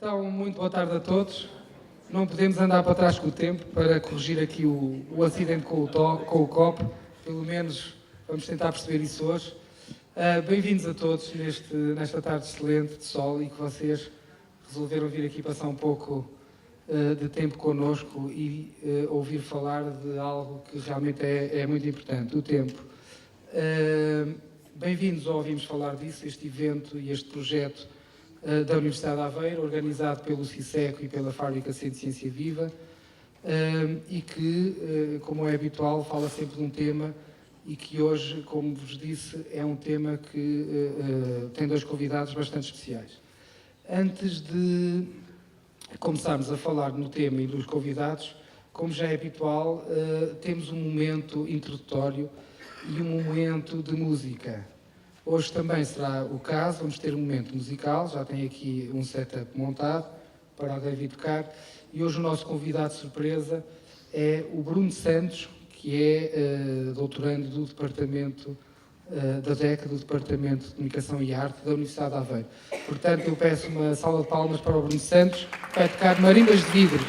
Então, muito boa tarde a todos. Não podemos andar para trás com o tempo para corrigir aqui o acidente com o copo. Pelo menos vamos tentar perceber isso hoje. Bem-vindos a todos nesta tarde excelente de sol e que vocês resolveram vir aqui passar um pouco de tempo connosco e ouvir falar de algo que realmente é muito importante, o tempo. Bem-vindos ao Ouvimos Falar Disso, este evento e este projeto da Universidade de Aveiro, organizado pelo CISECO e pela Fábrica de Ciência Viva, e que, como é habitual, fala sempre de um tema e que hoje, como vos disse, é um tema que tem dois convidados bastante especiais. Antes de começarmos a falar no tema e dos convidados, como já é habitual, temos um momento introdutório e um momento de música. Hoje também será o caso, vamos ter um momento musical, já tem aqui um setup montado para alguém vir tocar, e hoje o nosso convidado de surpresa é o Bruno Santos, que é doutorando do Departamento da DECA, do Departamento de Comunicação e Arte da Universidade de Aveiro. Portanto, eu peço uma salva de palmas para o Bruno Santos, que vai tocar Marimbas de Vidro.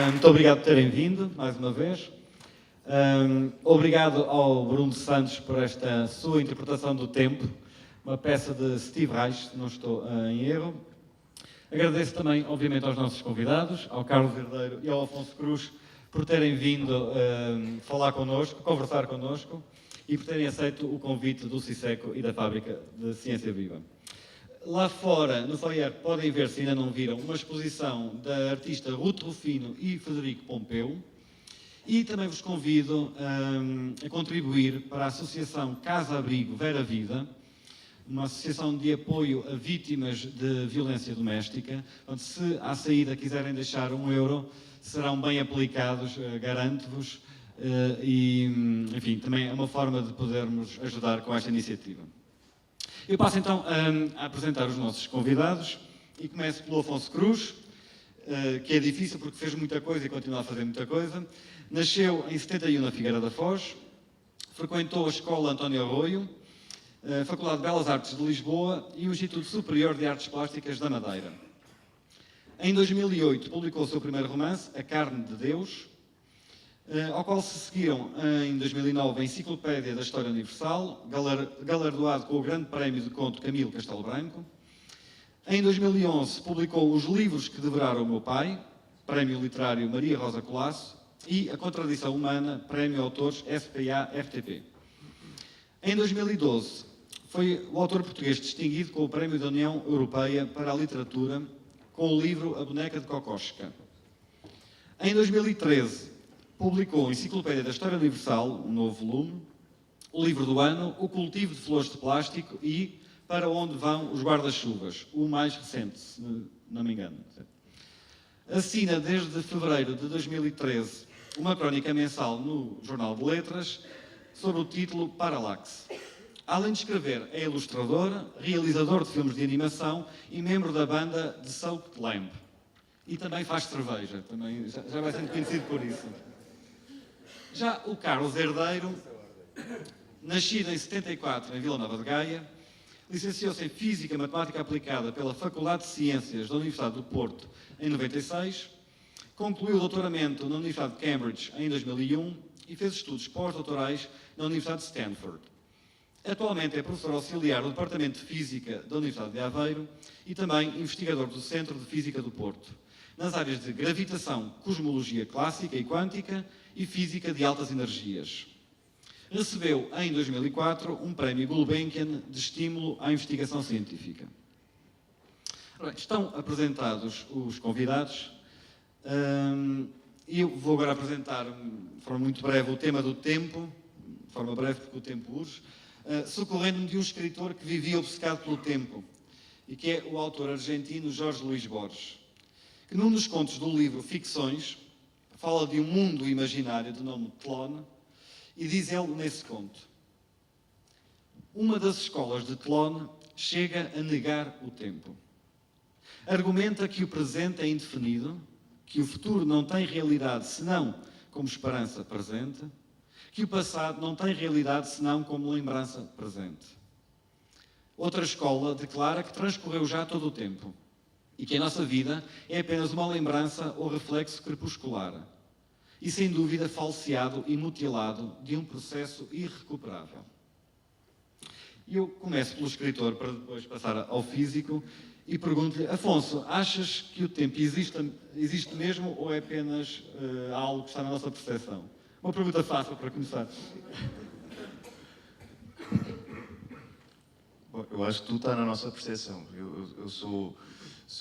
Muito obrigado por terem vindo, mais uma vez. Obrigado ao Bruno Santos por esta sua interpretação do Tempo, uma peça de Steve Reich, se não estou em erro. Agradeço também, obviamente, aos nossos convidados, ao Carlos Herdeiro e ao Afonso Cruz, por terem vindo falar connosco, conversar connosco e por terem aceito o convite do CISECO e da Fábrica de Ciência Viva. Lá fora, no foyer, podem ver, se ainda não viram, uma exposição da artista Ruth Rufino e Frederico Pompeu. E também vos convido a contribuir para a Associação Casa Abrigo Vera Vida, uma associação de apoio a vítimas de violência doméstica, onde se à saída quiserem deixar €1, serão bem aplicados, garanto-vos, e, enfim, também é uma forma de podermos ajudar com esta iniciativa. Eu passo então a apresentar os nossos convidados e começo pelo Afonso Cruz, que é difícil porque fez muita coisa e continua a fazer muita coisa. Nasceu em 71 na Figueira da Foz, frequentou a Escola António Arroio, a Faculdade de Belas Artes de Lisboa e o Instituto Superior de Artes Plásticas da Madeira. Em 2008 publicou o seu primeiro romance, A Carne de Deus, ao qual se seguiram em 2009 a Enciclopédia da História Universal, galardoado com o Grande Prémio de Conto Camilo Castelo Branco. Em 2011 publicou Os Livros que Devoraram o Meu Pai, Prémio Literário Maria Rosa Colasso, e A Contradição Humana, Prémio Autores SPA-FTP. Em 2012 foi o autor português distinguido com o Prémio da União Europeia para a Literatura com o livro A Boneca de Kokoschka. Em 2013 publicou a Enciclopédia da História Universal, um novo volume, o livro do ano, O Cultivo de Flores de Plástico e Para Onde Vão os Guarda-Chuvas, o mais recente, se não me engano. Assina desde fevereiro de 2013 uma crónica mensal no Jornal de Letras sob o título Parallax. Além de escrever, é ilustrador, realizador de filmes de animação e membro da banda The Soaked Lamp. E também faz cerveja, também já vai sendo conhecido por isso. Já o Carlos Herdeiro, nascido em 74 em Vila Nova de Gaia, licenciou-se em Física e Matemática Aplicada pela Faculdade de Ciências da Universidade do Porto em 96, concluiu o doutoramento na Universidade de Cambridge em 2001 e fez estudos pós-doutorais na Universidade de Stanford. Atualmente é professor auxiliar do Departamento de Física da Universidade de Aveiro e também investigador do Centro de Física do Porto, nas áreas de gravitação, cosmologia clássica e quântica e física de altas energias. Recebeu, em 2004, um prémio Gulbenkian de estímulo à investigação científica. Estão apresentados os convidados e eu vou agora apresentar, de forma muito breve, o tema do tempo, de forma breve porque o tempo urge, socorrendo-me de um escritor que vivia obcecado pelo tempo e que é o autor argentino Jorge Luís Borges, que num dos contos do livro Ficções fala de um mundo imaginário de nome Tlön e diz ele nesse conto: uma das escolas de Tlön chega a negar o tempo. Argumenta que o presente é indefinido, que o futuro não tem realidade senão como esperança presente, que o passado não tem realidade senão como lembrança presente. Outra escola declara que transcorreu já todo o tempo e que a nossa vida é apenas uma lembrança ou reflexo crepuscular e, sem dúvida, falseado e mutilado de um processo irrecuperável. E eu começo pelo escritor para depois passar ao físico e pergunto-lhe: Afonso, achas que o tempo existe mesmo ou é apenas algo que está na nossa percepção? Uma pergunta fácil para começar. Bom, eu acho que tudo está na nossa percepção. Eu sou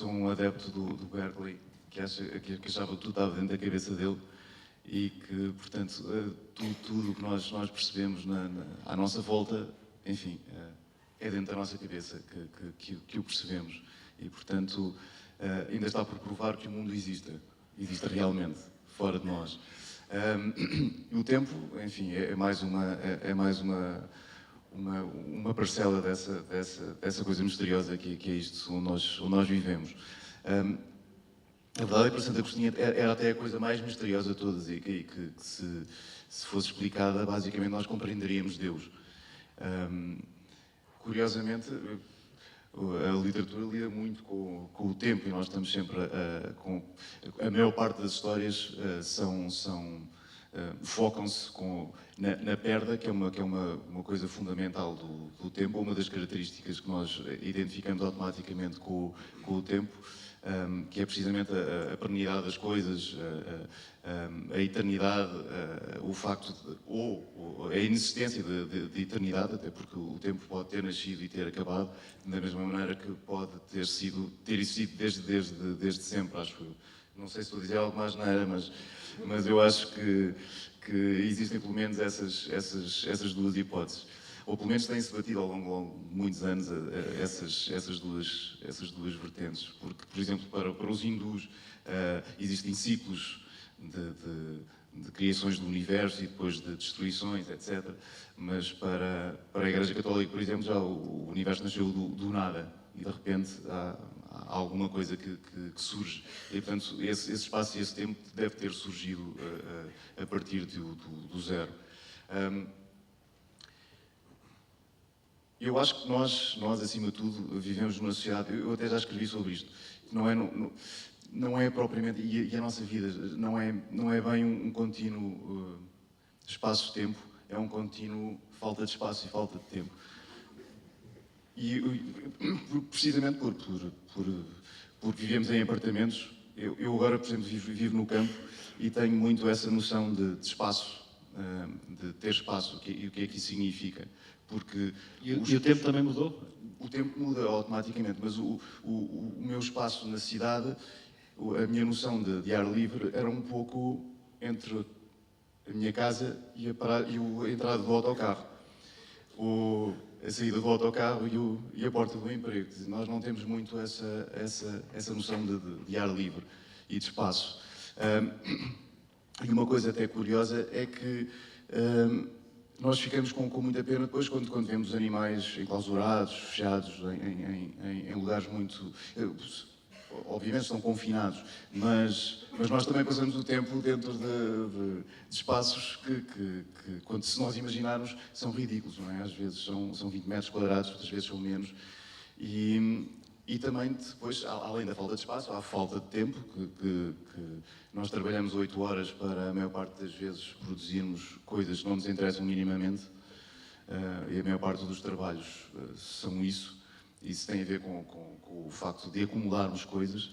um adepto do Berkeley, que achava que tudo estava dentro da cabeça dele e que, portanto, tudo o que nós percebemos à nossa volta, enfim, é dentro da nossa cabeça que o percebemos. E, portanto, ainda está por provar que o mundo existe realmente, fora de nós. O tempo, enfim, é mais uma parcela dessa coisa misteriosa que é isto onde nós vivemos. A verdade é que para Santo Agostinho era até a coisa mais misteriosa de todas e que se fosse explicada, basicamente nós compreenderíamos Deus. Curiosamente, a literatura lida muito com o tempo e nós estamos sempre a maior parte das histórias focam-se na perda, que é uma coisa fundamental do tempo, uma das características que nós identificamos automaticamente com o tempo, que é precisamente a perenidade das coisas, a eternidade, o facto ou a inexistência de eternidade, até porque o tempo pode ter nascido e ter acabado, da mesma maneira que pode ter existido desde sempre, acho eu. Não sei se estou a dizer algo mais neira, mas eu acho que existem pelo menos essas duas hipóteses. Ou pelo menos têm-se batido ao longo de muitos anos essas duas vertentes. Porque, por exemplo, para os hindus existem ciclos de criações do universo e depois de destruições, etc. Mas para a Igreja Católica, por exemplo, já o universo nasceu do nada e de repente há alguma coisa que surge. E, portanto, esse espaço e esse tempo deve ter surgido a partir do zero. Eu acho que nós, acima de tudo, vivemos numa sociedade, eu até já escrevi sobre isto, não é propriamente, e a nossa vida não é bem um contínuo espaço-tempo, é um contínuo falta de espaço e falta de tempo. E precisamente porque vivemos em apartamentos, eu agora, por exemplo, vivo no campo e tenho muito essa noção de espaço, de ter espaço, e o que é que isso significa. Porque e o tempo também mudou? O tempo muda automaticamente, mas o meu espaço na cidade, a minha noção de ar livre era um pouco entre a minha casa e a entrada do autocarro. A saída do autocarro e a porta do emprego. Nós não temos muito essa noção de ar livre e de espaço. E uma coisa até curiosa é que nós ficamos com muita pena depois quando vemos os animais enclausurados, fechados, em lugares muito... Obviamente estão confinados, mas nós também passamos o tempo dentro de espaços que, se nós imaginarmos, são ridículos, não é? Às vezes são 20 metros quadrados, outras vezes são menos. E também depois, além da falta de espaço, há a falta de tempo, que nós trabalhamos 8 horas para, a maior parte das vezes, produzirmos coisas que não nos interessam minimamente, e a maior parte dos trabalhos são isso. Isso tem a ver com o facto de acumulamos coisas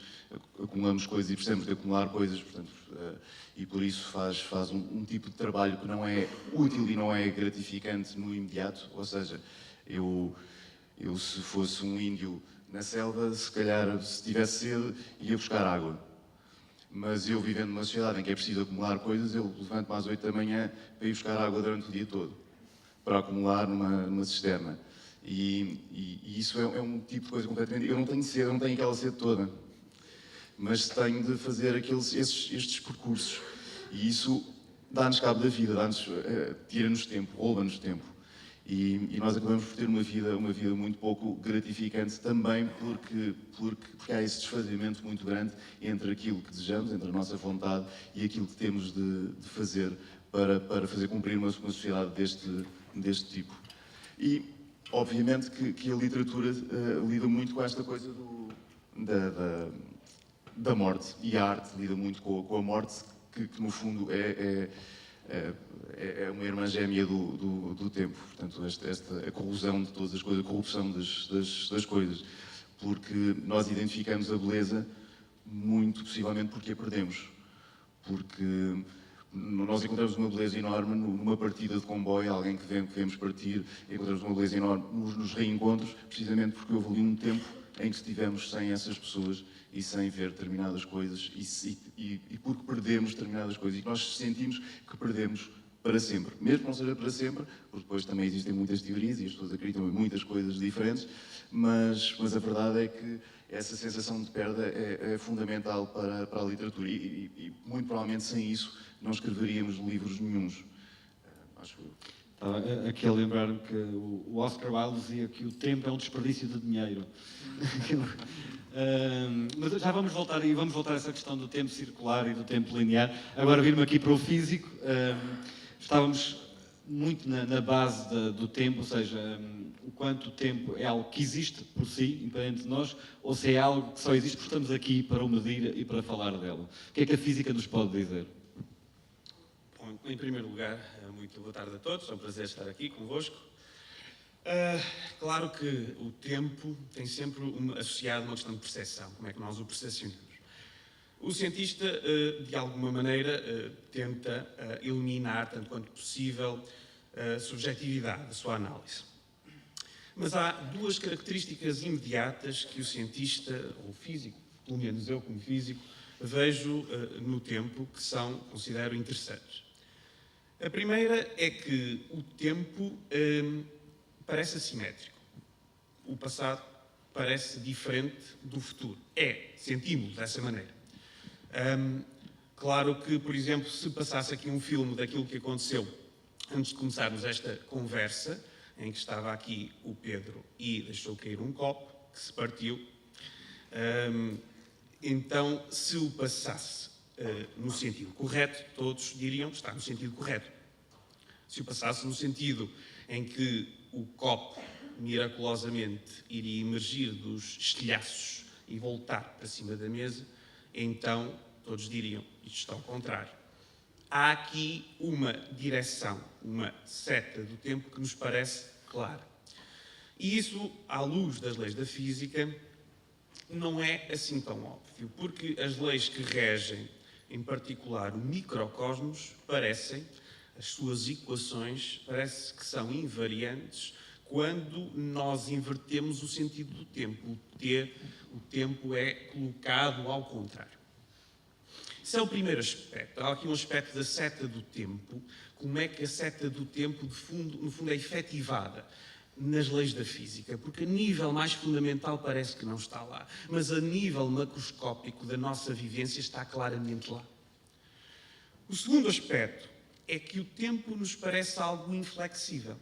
e precisamos de acumular coisas, portanto, e por isso faz um tipo de trabalho que não é útil e não é gratificante no imediato, ou seja, eu se fosse um índio na selva, se calhar, se tivesse sede, ia buscar água. Mas eu, vivendo numa sociedade em que é preciso acumular coisas, eu levanto-me às 8 da manhã para ir buscar água durante o dia todo, para acumular numa cisterna. E isso é um tipo de coisa completamente... Eu não tenho sede, eu não tenho aquela sede toda, mas tenho de fazer estes percursos. E isso dá-nos cabo da vida, tira-nos tempo, rouba-nos tempo. E nós acabamos por ter uma vida muito pouco gratificante também porque há esse desfazimento muito grande entre aquilo que desejamos, entre a nossa vontade e aquilo que temos de fazer para fazer cumprir uma sociedade deste tipo. E, obviamente, que a literatura lida muito com esta coisa da morte, e a arte lida muito com a morte, que no fundo é uma irmã gêmea do tempo. Portanto, a corrosão de todas as coisas, a corrupção das coisas. Porque nós identificamos a beleza muito possivelmente porque a perdemos. Porque nós encontramos uma beleza enorme numa partida de comboio, alguém que vemos partir, encontramos uma beleza enorme nos reencontros, precisamente porque houve ali um tempo em que estivemos sem essas pessoas e sem ver determinadas coisas e porque perdemos determinadas coisas e que nós sentimos que perdemos para sempre. Mesmo que não seja para sempre, porque depois também existem muitas teorias e as pessoas acreditam em muitas coisas diferentes, mas a verdade é que essa sensação de perda é fundamental para a literatura e muito provavelmente sem isso não escreveríamos livros nenhuns. Acho eu. Estava aqui a lembrar-me que o Oscar Wilde dizia que o tempo é um desperdício de dinheiro. Mas já vamos voltar a essa questão do tempo circular e do tempo linear. Agora vir-me aqui para o físico. Estávamos muito na base do tempo, ou seja, o quanto o tempo é algo que existe por si, independente de nós, ou se é algo que só existe porque estamos aqui para o medir e para falar dela. O que é que a física nos pode dizer? Bom, em primeiro lugar, muito boa tarde a todos, é um prazer estar aqui convosco. Claro que o tempo tem sempre associado uma questão de percepção, como é que nós o percepcionamos. O cientista, de alguma maneira, tenta eliminar, tanto quanto possível, a subjetividade da sua análise. Mas há duas características imediatas que o cientista, ou o físico, pelo menos eu como físico, vejo no tempo que considero interessantes. A primeira é que o tempo parece assimétrico. O passado parece diferente do futuro. Sentimos dessa maneira. Claro que, por exemplo, se passasse aqui um filme daquilo que aconteceu antes de começarmos esta conversa, em que estava aqui o Pedro e deixou cair um copo que se partiu, então, se o passasse no sentido correto, todos diriam que está no sentido correto. Se o passasse no sentido em que o copo miraculosamente iria emergir dos estilhaços e voltar para cima da mesa, então todos diriam isto está ao contrário. Há aqui uma direção, uma seta do tempo que nos parece clara. E isso, à luz das leis da física, não é assim tão óbvio, porque as leis que regem, em particular o microcosmos, as suas equações, parece que são invariantes quando nós invertemos o sentido do tempo. O tempo é colocado ao contrário. Esse é o primeiro aspecto. Há aqui um aspecto da seta do tempo. Como é que a seta do tempo, no fundo, é efetivada nas leis da física? Porque a nível mais fundamental parece que não está lá. Mas a nível macroscópico da nossa vivência está claramente lá. O segundo aspecto é que o tempo nos parece algo inflexível.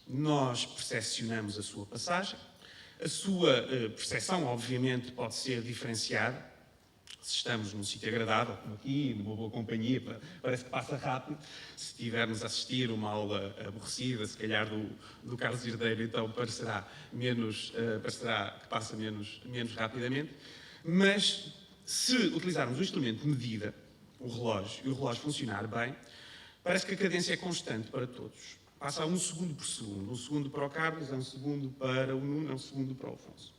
Nós percepcionamos a sua passagem. A sua percepção, obviamente, pode ser diferenciada. Se estamos num sítio agradável, como aqui, numa boa companhia, parece que passa rápido. Se estivermos a assistir uma aula aborrecida, se calhar do Carlos Herdeiro, então parecerá que passa menos rapidamente. Mas se utilizarmos o instrumento de medida, o relógio, e o relógio funcionar bem, parece que a cadência é constante para todos. Passa a 1 segundo por segundo. 1 segundo para o Carlos, 1 segundo para o Nuno, 1 segundo para o Afonso.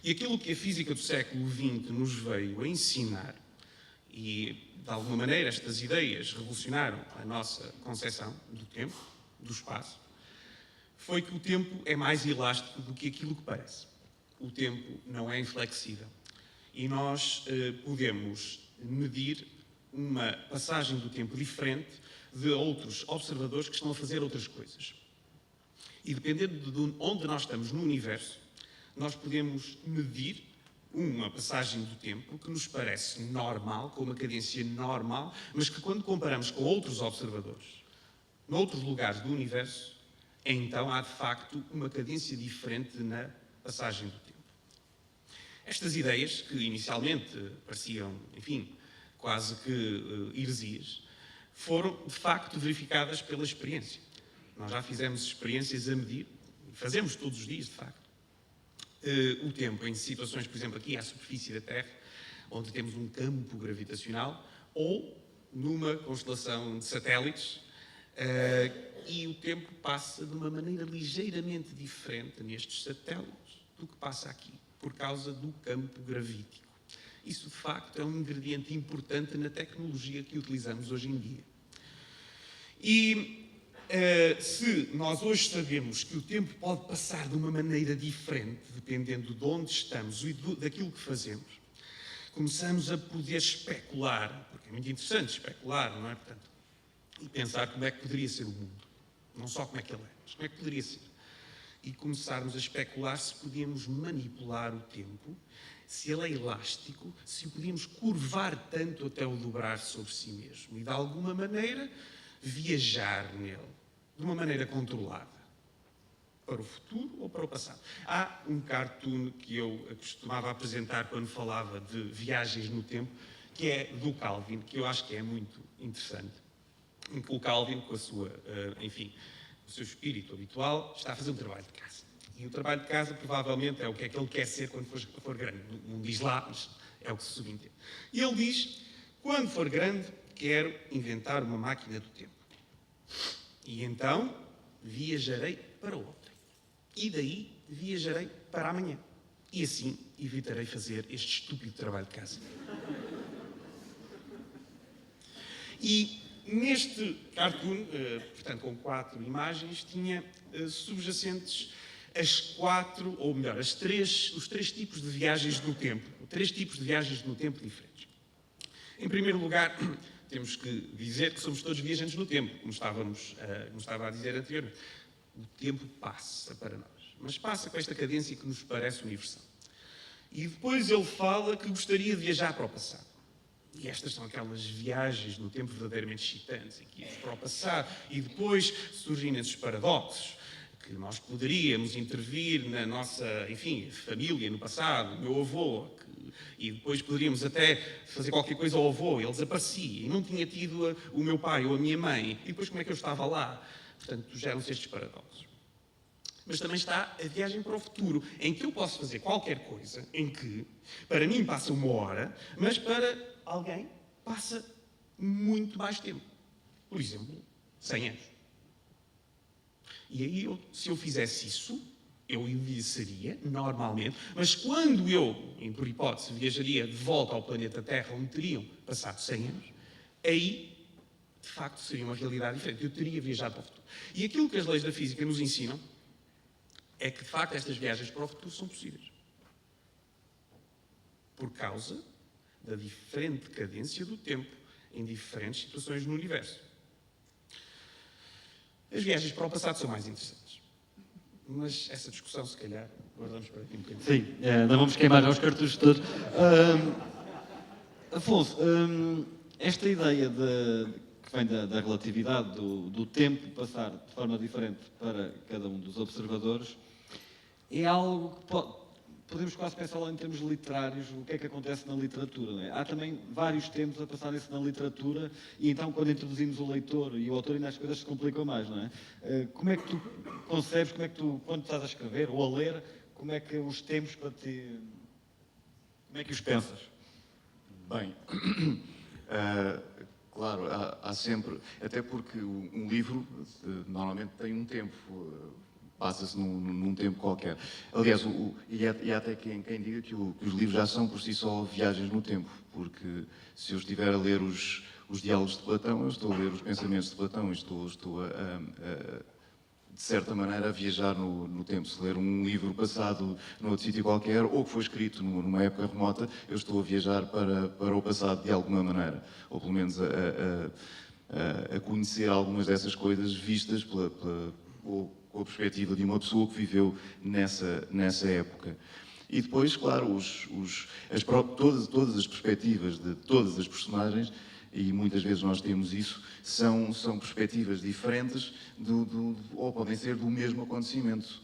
E aquilo que a física do século XX nos veio a ensinar, e de alguma maneira estas ideias revolucionaram a nossa concepção do tempo, do espaço, foi que o tempo é mais elástico do que aquilo que parece. O tempo não é inflexível. E nós podemos medir uma passagem do tempo diferente de outros observadores que estão a fazer outras coisas. E dependendo de onde nós estamos no universo, nós podemos medir uma passagem do tempo que nos parece normal, com uma cadência normal, mas que quando comparamos com outros observadores, noutros lugares do universo, então há de facto uma cadência diferente na passagem do tempo. Estas ideias, que inicialmente pareciam, enfim, quase que heresias, foram de facto verificadas pela experiência. Nós já fizemos experiências a medir, fazemos todos os dias, de facto, o tempo em situações, por exemplo, aqui à superfície da Terra, onde temos um campo gravitacional, ou numa constelação de satélites, e o tempo passa de uma maneira ligeiramente diferente nestes satélites do que passa aqui, por causa do campo gravítico. Isso, de facto, é um ingrediente importante na tecnologia que utilizamos hoje em dia. E se nós hoje sabemos que o tempo pode passar de uma maneira diferente, dependendo de onde estamos e daquilo que fazemos, começamos a poder especular, porque é muito interessante especular, não é? Portanto, e pensar como é que poderia ser o mundo. Não só como é que ele é, mas como é que poderia ser. E começarmos a especular se podíamos manipular o tempo, se ele é elástico, se o podíamos curvar tanto até o dobrar sobre si mesmo e, de alguma maneira, viajar nele, de uma maneira controlada, para o futuro ou para o passado. Há um cartoon que eu costumava apresentar quando falava de viagens no tempo, que é do Calvin, que eu acho que é muito interessante. em que o Calvin, com a sua, enfim, o seu espírito habitual, está a fazer um trabalho de casa. E o trabalho de casa, provavelmente, é o que é que ele quer ser quando for grande. Não diz lá, mas é o que se subentende. E ele diz, quando for grande, quero inventar uma máquina do tempo. E então, viajarei para ontem. E daí, viajarei para amanhã. E assim, evitarei fazer este estúpido trabalho de casa. E neste cartoon, portanto, com 4 imagens, tinha subjacentes os 3 tipos de viagens no tempo. 3 tipos de viagens no tempo diferentes. Em primeiro lugar, temos que dizer que somos todos viajantes no tempo, como estava a dizer anteriormente. O tempo passa para nós, mas passa com esta cadência que nos parece universal. E depois ele fala que gostaria de viajar para o passado. E estas são aquelas viagens no tempo verdadeiramente excitantes, em que íamos para o passado e depois surgem esses paradoxos, que nós poderíamos intervir na nossa, enfim, família no passado, o meu avô, e depois poderíamos até fazer qualquer coisa ao avô, ele desaparecia, e não tinha tido o meu pai ou a minha mãe, e depois como é que eu estava lá? Portanto, geram-se estes paradoxos. Mas também está a viagem para o futuro, em que eu posso fazer qualquer coisa, em que, para mim, passa 1 hora, mas para alguém passa muito mais tempo. Por exemplo, 100 anos. E aí, se eu fizesse isso, eu envelheceria normalmente, mas quando eu, por hipótese, viajaria de volta ao planeta Terra, onde teriam passado 100 anos, aí, de facto, seria uma realidade diferente. Eu teria viajado para o futuro. E aquilo que as leis da física nos ensinam é que, de facto, estas viagens para o futuro são possíveis. Por causa da diferente cadência do tempo em diferentes situações no universo. As viagens para o passado são mais interessantes. Mas essa discussão, se calhar, guardamos para aqui um bocadinho. Sim, não vamos queimar os cartuchos todos. Afonso, esta ideia que vem da relatividade, do tempo passar de forma diferente para cada um dos observadores, é algo que podemos quase pensar lá em termos literários, o que é que acontece na literatura. Não é? Há também vários tempos a passarem-se na literatura e então quando introduzimos o leitor e o autor ainda as coisas se complicam mais, não é? Como é que tu concebes, quando estás a escrever ou a ler, como é que os tempos para ti, como é que os pensas? Bem, claro, há sempre, até porque um livro normalmente tem um tempo, passa-se num tempo qualquer. Aliás, e há até quem diga que os livros já são por si só viagens no tempo, porque se eu estiver a ler os diálogos de Platão, eu estou a ler os pensamentos de Platão, e estou de certa maneira a viajar no tempo. Se ler um livro passado noutro sítio qualquer, ou que foi escrito numa época remota, eu estou a viajar para o passado de alguma maneira, ou pelo menos a conhecer algumas dessas coisas vistas com a perspectiva de uma pessoa que viveu nessa época. E depois, claro, todas as perspectivas de todas as personagens, e muitas vezes nós temos isso, são perspectivas diferentes ou podem ser do mesmo acontecimento.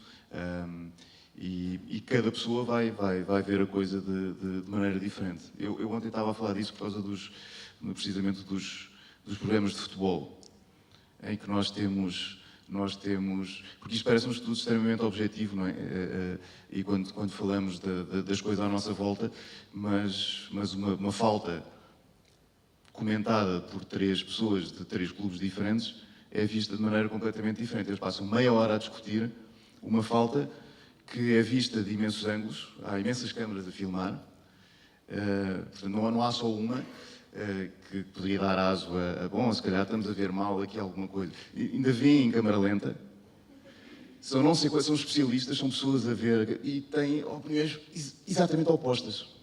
E cada pessoa vai ver a coisa de maneira diferente. Eu ontem estava a falar disso por causa precisamente dos programas de futebol, em que nós temos, porque isto parece um estudo extremamente objetivo, não é? E quando falamos das coisas à nossa volta, mas uma falta comentada por 3 pessoas de 3 clubes diferentes é vista de maneira completamente diferente. Eles passam meia hora a discutir uma falta que é vista de imensos ângulos, há imensas câmaras a filmar, portanto não há só uma, que poderia dar aso bom, se calhar estamos a ver mal aqui alguma coisa. E ainda vêem em câmara lenta. Não sei quais são especialistas, são pessoas a ver e têm opiniões exatamente opostas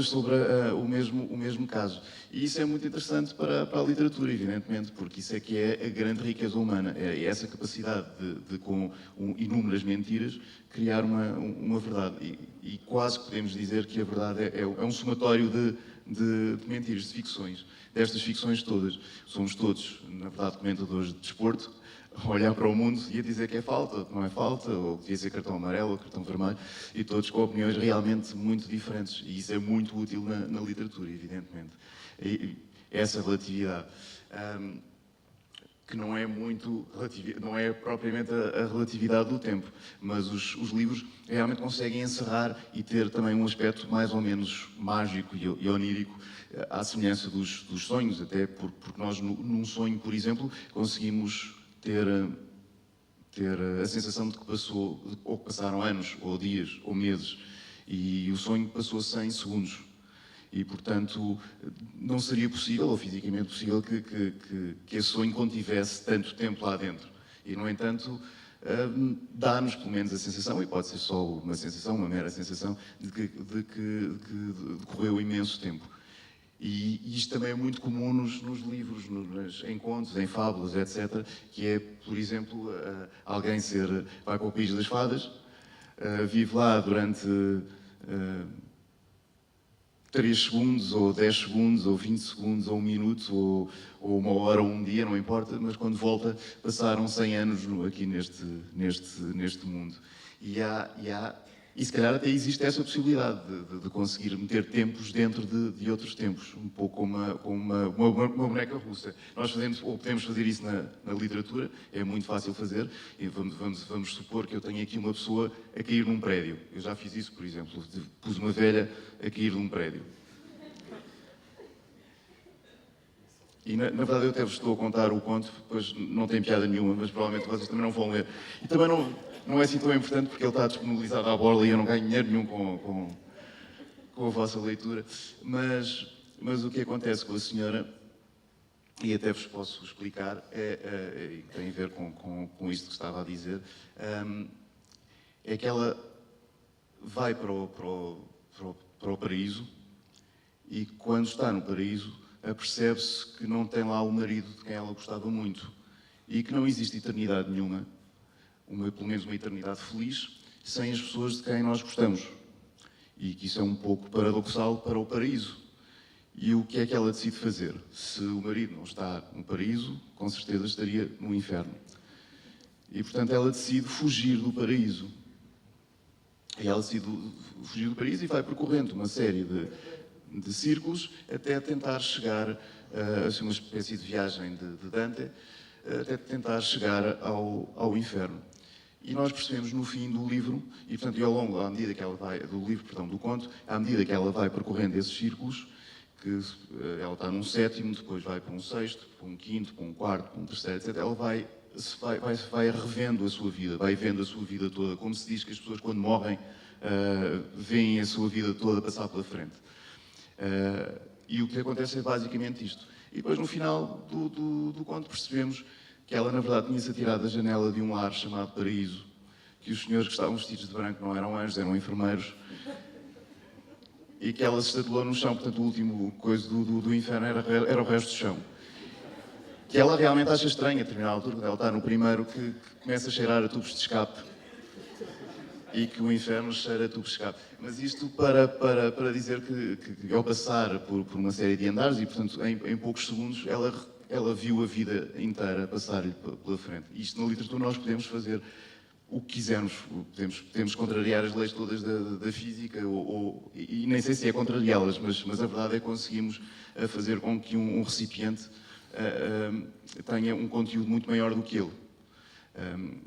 sobre o mesmo caso. E isso é muito interessante para a literatura, evidentemente, porque isso é que é a grande riqueza humana, é essa capacidade de com inúmeras mentiras, criar uma verdade. E quase podemos dizer que a verdade é um somatório de mentiras, de ficções. Destas ficções todas, somos todos, na verdade, comentadores de desporto, a olhar para o mundo e a dizer que é falta, que não é falta, ou que devia ser cartão amarelo ou cartão vermelho, e todos com opiniões realmente muito diferentes. E isso é muito útil na literatura, evidentemente. E essa relatividade. que não é muito não é propriamente a relatividade do tempo, mas os livros realmente conseguem encerrar e ter também um aspecto mais ou menos mágico e onírico, à semelhança dos sonhos, até porque nós num sonho, por exemplo, conseguimos ter a sensação de que passaram anos, ou dias, ou meses, e o sonho passou 100 segundos. E, portanto, não seria possível, ou fisicamente possível, que esse sonho contivesse tanto tempo lá dentro. E, no entanto, dá-nos, pelo menos, a sensação, e pode ser só uma sensação, uma mera sensação, de que decorreu imenso tempo. E isto também é muito comum nos livros, em contos, em fábulas, etc., que é, por exemplo, alguém vai para o País das Fadas, vive lá durante 3 segundos, ou 10 segundos, ou 20 segundos, ou 1 minuto, ou 1 hora, ou 1 dia, não importa, mas quando volta, passaram 100 anos aqui neste mundo. E se calhar até existe essa possibilidade de conseguir meter tempos dentro de outros tempos, um pouco como uma boneca russa. Nós podemos fazer isso na literatura, é muito fácil fazer, e vamos supor que eu tenho aqui uma pessoa a cair num prédio. Eu já fiz isso, por exemplo, pus uma velha a cair num prédio. E, na verdade, eu até vos estou a contar o conto, pois não tem piada nenhuma, mas provavelmente vocês também não vão ler. E também não é assim tão importante, porque ele está disponibilizado à borla e eu não ganho dinheiro nenhum com a vossa leitura. Mas o que acontece com a senhora, e até vos posso explicar, tem a ver com isto que estava a dizer, é que ela vai para o paraíso e, quando está no paraíso, apercebe-se que não tem lá o marido de quem ela gostava muito e que não existe eternidade nenhuma, pelo menos uma eternidade feliz, sem as pessoas de quem nós gostamos. E que isso é um pouco paradoxal para o paraíso. E o que é que ela decide fazer? Se o marido não está no paraíso, com certeza estaria no inferno. E, portanto, ela decide fugir do paraíso. E ela decide fugir do paraíso e vai percorrendo uma série de círculos até tentar chegar, assim, uma espécie de viagem de Dante, até tentar chegar ao inferno. E nós percebemos no fim do livro, e portanto, ao longo, à medida que ela vai, do conto, à medida que ela vai percorrendo esses círculos, que ela está num 7º, depois vai para um 6º, para um 5º, para um 4º, para um 3º, etc. Ela vai revendo a sua vida, vai vendo a sua vida toda, como se diz que as pessoas, quando morrem, veem a sua vida toda passar pela frente. E o que acontece é basicamente isto. E depois, no final do conto, percebemos que ela, na verdade, tinha-se atirado da janela de um lar chamado Paraíso, que os senhores que estavam vestidos de branco não eram anjos, eram enfermeiros, e que ela se estatelou no chão. Portanto, o último coisa do inferno era o resto do chão. Que ela realmente acha estranho, a determinada altura, quando ela está no primeiro, que começa a cheirar a tubos de escape. E que o inferno cheira a tubos de escape. Mas isto para dizer que ao passar por uma série de andares, e portanto em poucos segundos, ela viu a vida inteira passar-lhe pela frente. Isto na literatura nós podemos fazer o que quisermos. Podemos contrariar as leis todas da física, e nem sei se é contrariá-las, mas a verdade é que conseguimos fazer com que um recipiente tenha um conteúdo muito maior do que ele.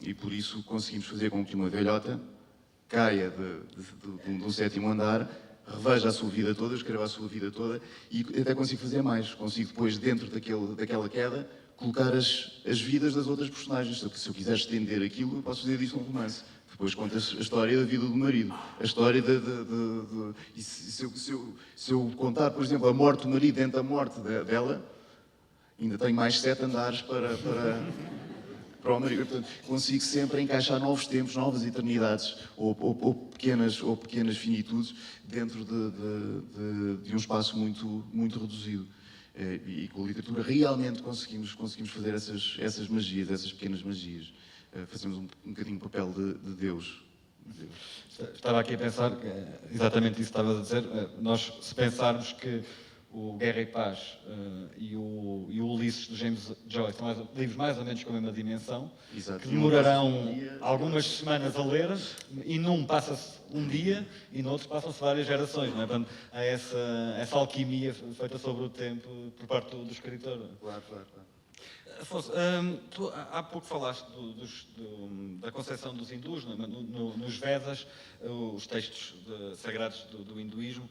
E por isso conseguimos fazer com que uma velhota caia de um 7º andar, reveja a sua vida toda, escreva a sua vida toda, e até consigo fazer mais. Consigo depois, dentro daquela queda, colocar as vidas das outras personagens. Se eu quiser estender aquilo, eu posso fazer disso um romance. Depois conta a história da vida do marido. A história e se eu contar, por exemplo, a morte do marido dentro da morte dela, ainda tenho mais 7 andares para o marido. Portanto, consigo sempre encaixar novos tempos, novas eternidades, ou pequenas finitudes dentro de um espaço muito reduzido. E com a literatura realmente conseguimos fazer essas magias, essas pequenas magias. Fazemos um bocadinho o papel de Deus. Estava aqui a pensar, exatamente isso que estavas a dizer, nós, se pensarmos que o Guerra e Paz e o Ulisses, de James Joyce, são livros mais ou menos com a mesma dimensão, Exato. que demorarão algumas semanas a ler, e num passa-se um dia e no outro passam-se várias gerações, não é? Portanto, há essa alquimia feita sobre o tempo por parte do escritor. Claro. Afonso, tu há pouco falaste da concepção dos hindus, nos Vedas, os textos sagrados do hinduísmo.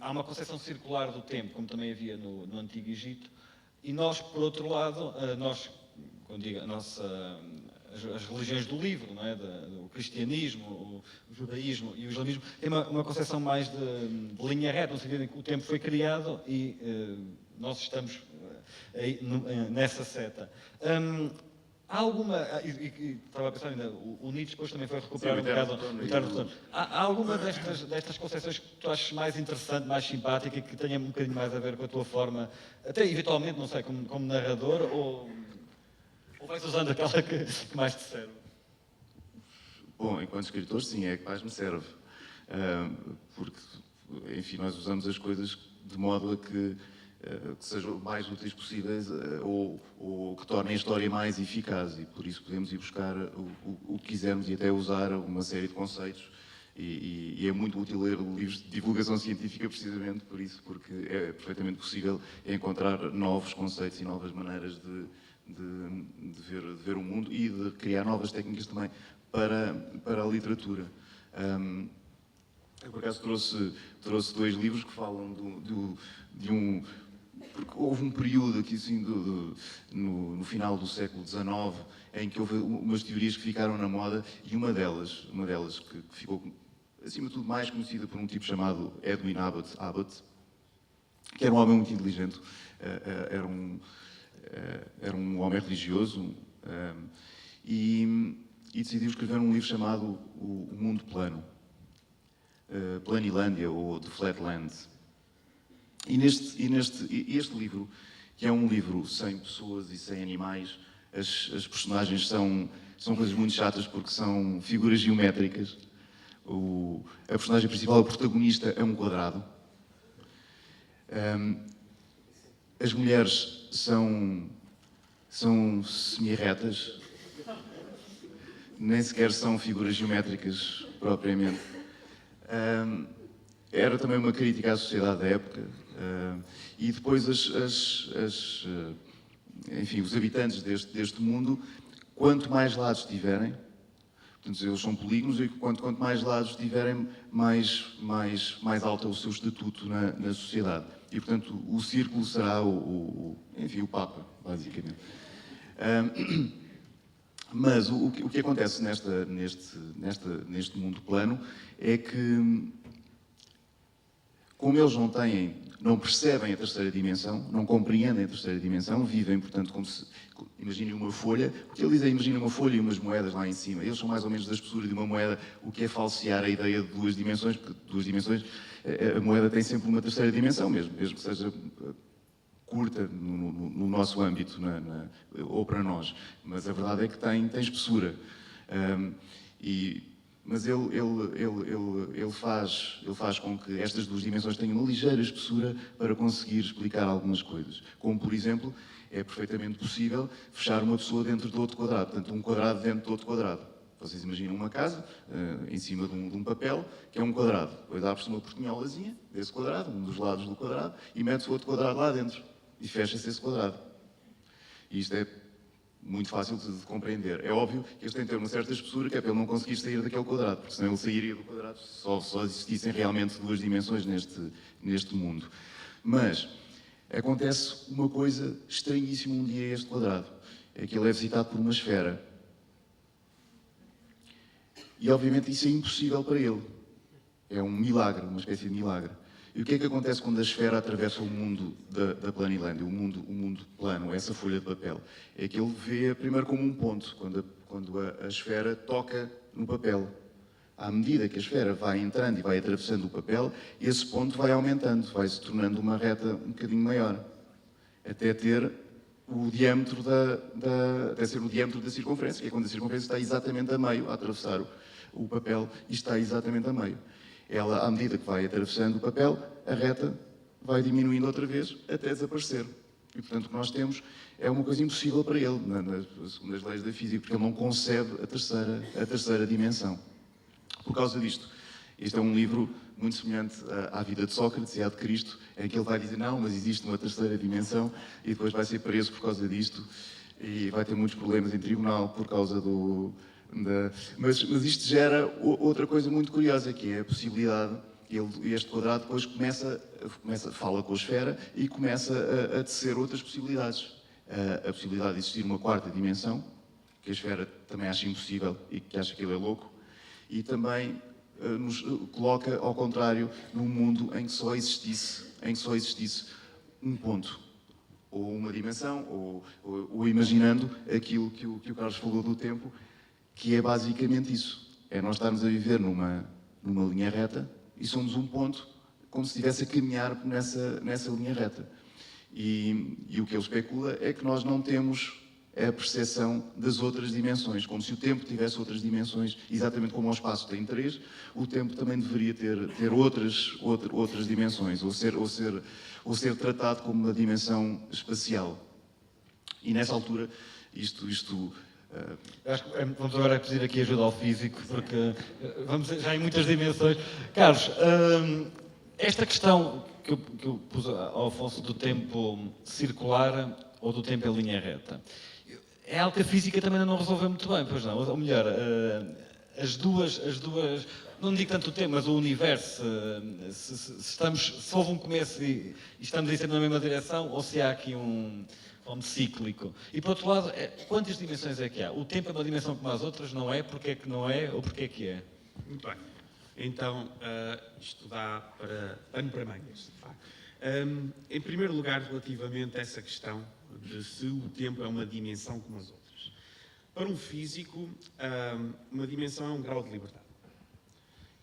Há uma concepção circular do tempo, como também havia no Antigo Egito, e nós, por outro lado, quando digo, as religiões do livro, não é? O cristianismo, o judaísmo e o islamismo, têm uma concepção mais de linha reta, no sentido em que o tempo foi criado e nós estamos nessa seta. Há alguma, estava a pensar ainda, o Nietzsche depois também foi recuperar um bocado o eterno retorno. Há alguma destas concepções que tu achas mais interessante, mais simpática, que tenha um bocadinho mais a ver com a tua forma, até eventualmente, não sei, como narrador, ou vais usando aquela que mais te serve? Bom, enquanto escritor, sim, é a que mais me serve. Porque, enfim, nós usamos as coisas de modo a que sejam o mais úteis possíveis ou que tornem a história mais eficaz. E por isso podemos ir buscar o que quisermos e até usar uma série de conceitos. E é muito útil ler livros de divulgação científica precisamente por isso, porque é perfeitamente possível encontrar novos conceitos e novas maneiras de ver o mundo e de criar novas técnicas também para a literatura. Eu, por acaso, trouxe 2 livros que falam de um... Porque houve um período aqui, assim, no final do século XIX, em que houve umas teorias que ficaram na moda, e uma delas que ficou, acima de tudo, mais conhecida por um tipo chamado Edwin Abbott, que era um homem muito inteligente, era um homem religioso, e decidiu escrever um livro chamado O Mundo Plano, Planilândia, ou The Flatland. E este livro, que é um livro sem pessoas e sem animais, as personagens são coisas muito chatas porque são figuras geométricas. A personagem principal, o protagonista, é um quadrado. As mulheres são semi-retas, nem sequer são figuras geométricas propriamente. Era também uma crítica à sociedade da época. E depois enfim, os habitantes deste mundo, quanto mais lados tiverem, portanto, eles são polígonos, e quanto mais lados tiverem, mais alto é o seu estatuto na sociedade. E, portanto, o círculo será enfim, o Papa, basicamente. Mas o que acontece neste mundo plano é que, como eles não percebem a terceira dimensão, não compreendem a terceira dimensão, vivem, portanto, como se... Imaginem uma folha, o que ele diz é: imaginem uma folha e umas moedas lá em cima. Eles são mais ou menos da espessura de uma moeda, o que é falsear a ideia de 2 dimensões, porque 2 dimensões, a moeda tem sempre uma terceira dimensão mesmo que seja curta no nosso âmbito, ou para nós. Mas a verdade é que tem espessura. Mas ele faz com que estas 2 dimensões tenham uma ligeira espessura para conseguir explicar algumas coisas. Como, por exemplo, é perfeitamente possível fechar uma pessoa dentro de outro quadrado. Portanto, um quadrado dentro de outro quadrado. Vocês imaginam uma casa, em cima de um papel, que é um quadrado. Depois abre-se uma portinholazinha desse quadrado, um dos lados do quadrado, e mete-se outro quadrado lá dentro. E fecha-se esse quadrado. E isto é muito fácil de compreender. É óbvio que eles têm que ter uma certa espessura, que é para ele não conseguir sair daquele quadrado, porque senão ele sairia do quadrado se só existissem realmente 2 dimensões neste mundo. Mas acontece uma coisa estranhíssima um dia a este quadrado. É que ele é visitado por uma esfera. E obviamente isso é impossível para ele. É um milagre, uma espécie de milagre. E o que é que acontece quando a esfera atravessa o mundo da Planilândia, o mundo plano, essa folha de papel? É que ele vê primeiro como um ponto, quando a esfera toca no papel. À medida que a esfera vai entrando e vai atravessando o papel, esse ponto vai aumentando, vai se tornando uma reta um bocadinho maior, até ter o diâmetro até ser o diâmetro da circunferência, que é quando a circunferência está exatamente a meio, a atravessar o papel, e está exatamente a meio. Ela, à medida que vai atravessando o papel, a reta vai diminuindo outra vez até desaparecer. E, portanto, o que nós temos é uma coisa impossível para ele, segundo as leis da física, porque ele não concebe a terceira dimensão. Por causa disto, Este é um livro muito semelhante à vida de Sócrates e à de Cristo, em que ele vai dizer, não, mas existe uma terceira dimensão, e depois vai ser preso por causa disto, e vai ter muitos problemas em tribunal por causa mas isto gera outra coisa muito curiosa, que é a possibilidade, este quadrado depois fala com a esfera e começa a tecer outras possibilidades. A possibilidade de existir uma quarta dimensão, que a esfera também acha impossível e que acha que ele é louco, e também nos coloca, ao contrário, num mundo em que só existisse um ponto, ou uma dimensão, ou imaginando aquilo que o Carlos falou do tempo, que é basicamente isso. É nós estarmos a viver numa linha reta e somos um ponto, como se estivesse a caminhar nessa linha reta. E o que ele especula é que nós não temos a percepção das outras dimensões, como se o tempo tivesse outras dimensões, exatamente como o espaço tem 3, o tempo também deveria ter outras dimensões, ou ser tratado como uma dimensão espacial. E nessa altura, Acho que vamos agora pedir aqui ajuda ao físico, porque vamos já em muitas dimensões. Carlos, esta questão que eu pus ao Afonso do tempo circular ou do tempo em linha reta, é algo que a física também não resolveu muito bem, pois não? Ou melhor, as duas, não digo tanto o tempo, mas o universo, se houve um começo e estamos a ir na mesma direção, ou se há aqui um cíclico. E por outro lado, quantas dimensões é que há? O tempo é uma dimensão como as outras, não é? Porque é que não é ou porque é que é? Muito bem. Então, isto dá pano para mangas, de facto. Em primeiro lugar, relativamente a essa questão de se o tempo é uma dimensão como as outras. Para um físico, uma dimensão é um grau de liberdade.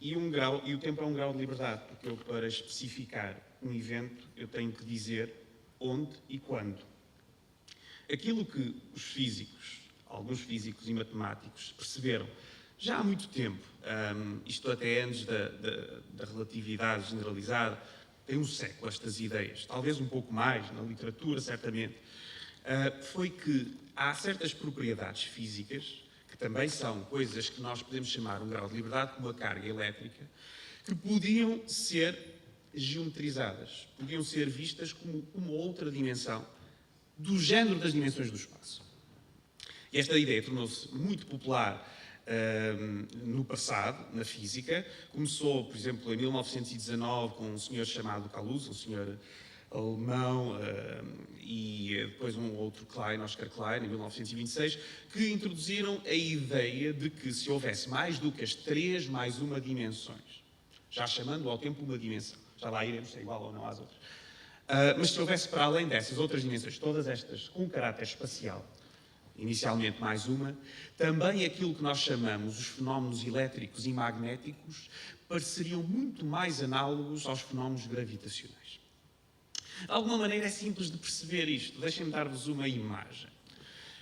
E o tempo é um grau de liberdade, porque eu, para especificar um evento, eu tenho que dizer onde e quando. Aquilo que os físicos, alguns físicos e matemáticos, perceberam já há muito tempo, isto até antes da relatividade generalizada, tem um século estas ideias, talvez um pouco mais, na literatura certamente, foi que há certas propriedades físicas, que também são coisas que nós podemos chamar um grau de liberdade, como a carga elétrica, que podiam ser geometrizadas, podiam ser vistas como uma outra dimensão, do género das dimensões do espaço. E esta ideia tornou-se muito popular no passado, na física. Começou, por exemplo, em 1919 com um senhor chamado Kaluza, um senhor alemão, e depois um outro Klein, Oscar Klein, em 1926, que introduziram a ideia de que se houvesse mais do que as 3 mais uma dimensões, já chamando ao tempo uma dimensão, já lá iremos ser igual ou não às outras, mas se houvesse para além dessas outras dimensões, todas estas com caráter espacial, inicialmente mais uma, também aquilo que nós chamamos os fenómenos elétricos e magnéticos pareceriam muito mais análogos aos fenómenos gravitacionais. De alguma maneira é simples de perceber isto. Deixem-me dar-vos uma imagem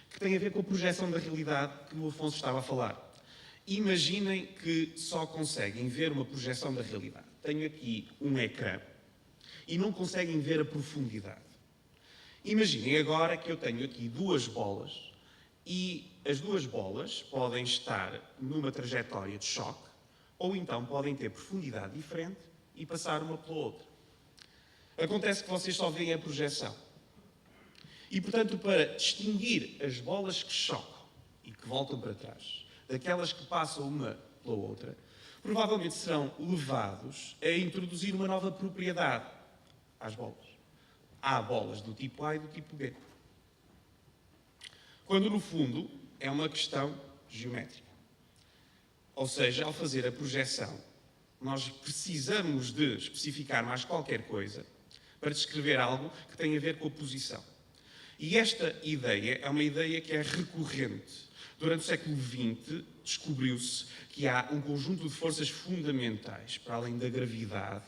que tem a ver com a projeção da realidade que o Afonso estava a falar. Imaginem que só conseguem ver uma projeção da realidade. Tenho aqui um ecrã e não conseguem ver a profundidade. Imaginem agora que eu tenho aqui 2 bolas e as 2 bolas podem estar numa trajetória de choque ou então podem ter profundidade diferente e passar uma pela outra. Acontece que vocês só veem a projeção. E, portanto, para distinguir as bolas que chocam e que voltam para trás daquelas que passam uma pela outra, provavelmente serão levados a introduzir uma nova propriedade às bolas. Há bolas do tipo A e do tipo B. Quando, no fundo, é uma questão geométrica. Ou seja, ao fazer a projeção, nós precisamos de especificar mais qualquer coisa para descrever algo que tem a ver com a posição. E esta ideia é uma ideia que é recorrente. Durante o século XX, descobriu-se que há um conjunto de forças fundamentais, para além da gravidade,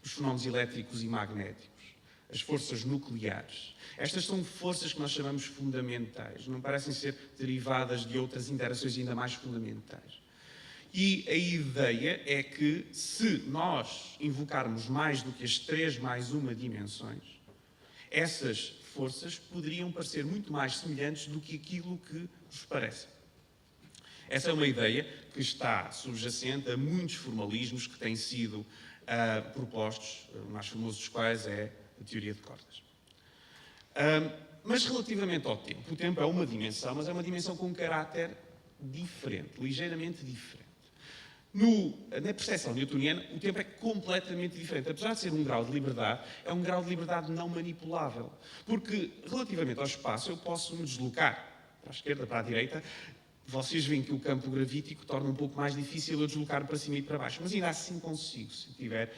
os fenómenos elétricos e magnéticos, as forças nucleares. Estas são forças que nós chamamos fundamentais, não parecem ser derivadas de outras interações ainda mais fundamentais. E a ideia é que, se nós invocarmos mais do que as 3 mais uma dimensões, essas forças poderiam parecer muito mais semelhantes do que aquilo que nos parece. Essa é uma ideia que está subjacente a muitos formalismos que têm sido propostos, o mais famoso dos quais é a teoria de cordas. Mas relativamente ao tempo, o tempo é uma dimensão, mas é uma dimensão com um caráter diferente, ligeiramente diferente. Na percepção newtoniana, o tempo é completamente diferente. Apesar de ser um grau de liberdade, é um grau de liberdade não manipulável. Porque, relativamente ao espaço, eu posso me deslocar para a esquerda, para a direita. Vocês veem que o campo gravítico torna um pouco mais difícil eu deslocar para cima e para baixo. Mas ainda assim consigo, se tiver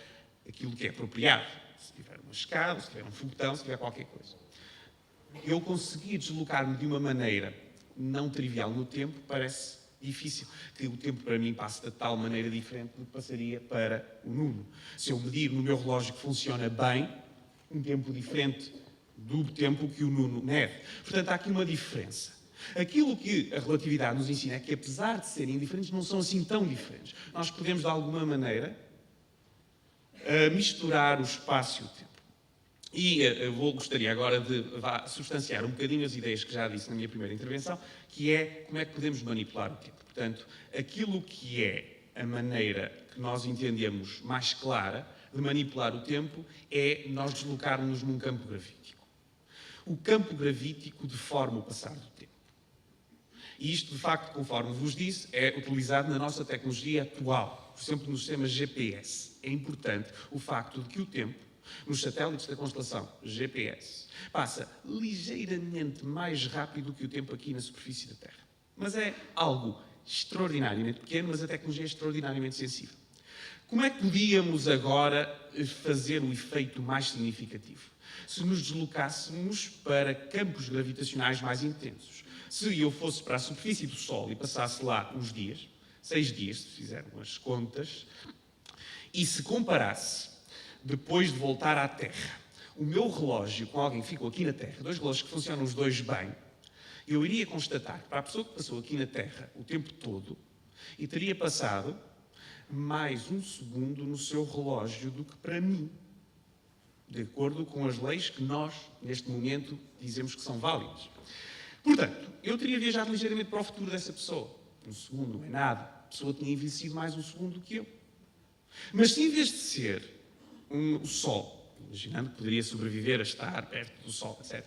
aquilo que é apropriado. Se tiver uma escada, se tiver um foguetão, se tiver qualquer coisa. Eu conseguir deslocar-me de uma maneira não trivial no tempo parece difícil, que o tempo para mim passe de tal maneira diferente do que passaria para o Nuno. Se eu medir no meu relógio que funciona bem, um tempo diferente do tempo que o Nuno mede. Portanto, há aqui uma diferença. Aquilo que a relatividade nos ensina é que, apesar de serem diferentes, não são assim tão diferentes. Nós podemos, de alguma maneira, misturar o espaço e o tempo. E eu gostaria agora de substanciar um bocadinho as ideias que já disse na minha primeira intervenção, que é como é que podemos manipular o tempo. Portanto, aquilo que é a maneira que nós entendemos mais clara de manipular o tempo é nós deslocarmos num campo gravítico. O campo gravítico deforma o passar do tempo. E isto, de facto, conforme vos disse, é utilizado na nossa tecnologia atual, por exemplo, nos sistemas GPS. É importante o facto de que o tempo, nos satélites da constelação GPS, passa ligeiramente mais rápido que o tempo aqui na superfície da Terra. Mas é algo extraordinariamente pequeno, mas a tecnologia é extraordinariamente sensível. Como é que podíamos agora fazer o efeito mais significativo? Se nos deslocássemos para campos gravitacionais mais intensos. Se eu fosse para a superfície do Sol e passasse lá uns dias, 6 dias, se fizer umas contas, e se comparasse, depois de voltar à Terra, o meu relógio com alguém que ficou aqui na Terra, 2 relógios que funcionam os dois bem, eu iria constatar que para a pessoa que passou aqui na Terra o tempo todo, e teria passado mais 1 segundo no seu relógio do que para mim, de acordo com as leis que nós, neste momento, dizemos que são válidas. Portanto, eu teria viajado ligeiramente para o futuro dessa pessoa. 1 segundo não é nada. A pessoa tinha envelhecido mais 1 segundo do que eu. Mas se em vez de ser o Sol, imaginando que poderia sobreviver a estar perto do Sol, etc.,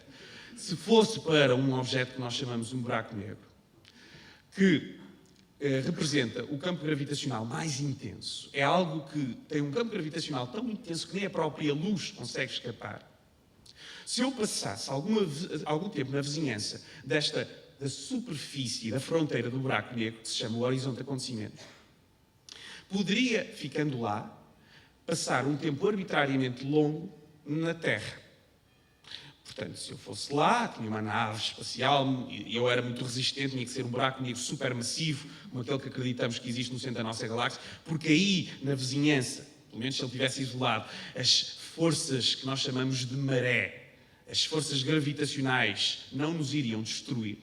se fosse para um objeto que nós chamamos um buraco negro, que representa o campo gravitacional mais intenso, é algo que tem um campo gravitacional tão intenso que nem a própria luz consegue escapar. Se eu passasse algum tempo na vizinhança da superfície, da fronteira do buraco negro, que se chama o horizonte de acontecimentos, poderia, ficando lá, passar um tempo arbitrariamente longo na Terra. Portanto, se eu fosse lá, tinha uma nave espacial, e eu era muito resistente, tinha que ser um buraco negro supermassivo, como aquele que acreditamos que existe no centro da nossa galáxia, porque aí, na vizinhança, pelo menos se ele estivesse isolado, as forças que nós chamamos de maré, as forças gravitacionais não nos iriam destruir.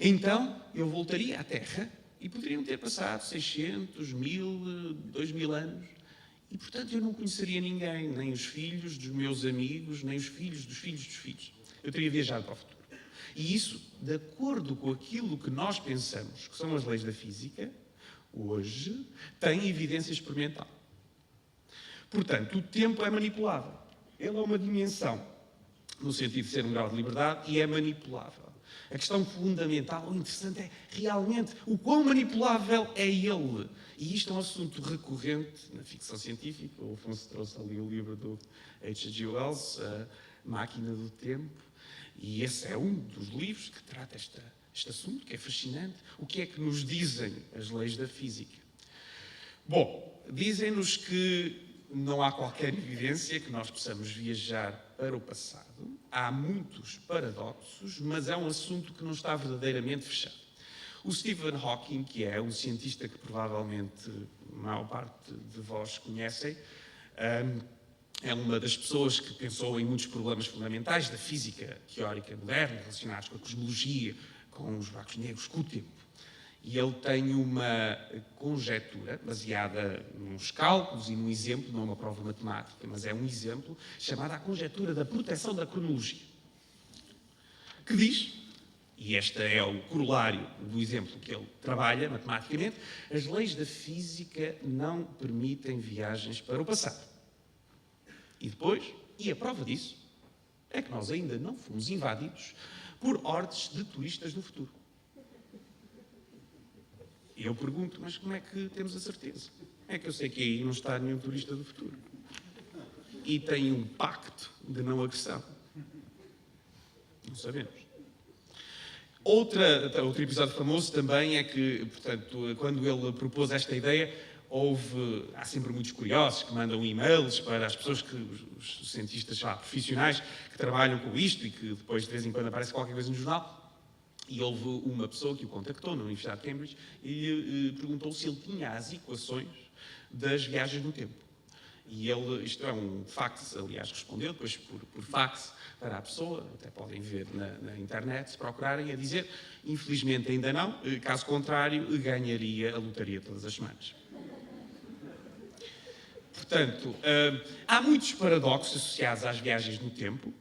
Então, eu voltaria à Terra e poderiam ter passado 600, 1000, 2000 anos. E, portanto, eu não conheceria ninguém, nem os filhos dos meus amigos, nem os filhos dos filhos dos filhos. Eu teria viajado para o futuro. E isso, de acordo com aquilo que nós pensamos que são as leis da física, hoje, tem evidência experimental. Portanto, o tempo é manipulável. Ele é uma dimensão, no sentido de ser um grau de liberdade, e é manipulável. A questão fundamental, o interessante é realmente o quão manipulável é ele. E isto é um assunto recorrente na ficção científica. O Afonso trouxe ali o livro do H.G. Wells, A Máquina do Tempo, e esse é um dos livros que trata este assunto, que é fascinante. O que é que nos dizem as leis da física? Bom, dizem-nos que não há qualquer evidência que nós possamos viajar para o passado. Há muitos paradoxos, mas é um assunto que não está verdadeiramente fechado. O Stephen Hawking, que é um cientista que provavelmente a maior parte de vós conhecem, é uma das pessoas que pensou em muitos problemas fundamentais da física teórica moderna, relacionados com a cosmologia, com os buracos negros, com o tempo. E ele tem uma conjetura baseada nos cálculos e num exemplo, não é uma prova matemática, mas é um exemplo, chamada a conjetura da proteção da cronologia, que diz, e este é o corolário do exemplo que ele trabalha matematicamente, as leis da física não permitem viagens para o passado. E depois, e a prova disso, é que nós ainda não fomos invadidos por hordes de turistas no futuro. E eu pergunto, mas como é que temos a certeza? É que eu sei que aí não está nenhum turista do futuro. E tem um pacto de não agressão. Não sabemos. Outro episódio famoso também é que, portanto, quando ele propôs esta ideia, há sempre muitos curiosos que mandam e-mails para as pessoas, os cientistas profissionais que trabalham com isto e que depois de vez em quando aparece qualquer coisa no jornal. E houve uma pessoa que o contactou na Universidade de Cambridge e perguntou se ele tinha as equações das viagens no tempo. E ele, isto é um fax, aliás, respondeu depois por fax para a pessoa, até podem ver na internet, se procurarem, a dizer, infelizmente ainda não, caso contrário, ganharia a lotaria todas as semanas. Portanto, há muitos paradoxos associados às viagens no tempo,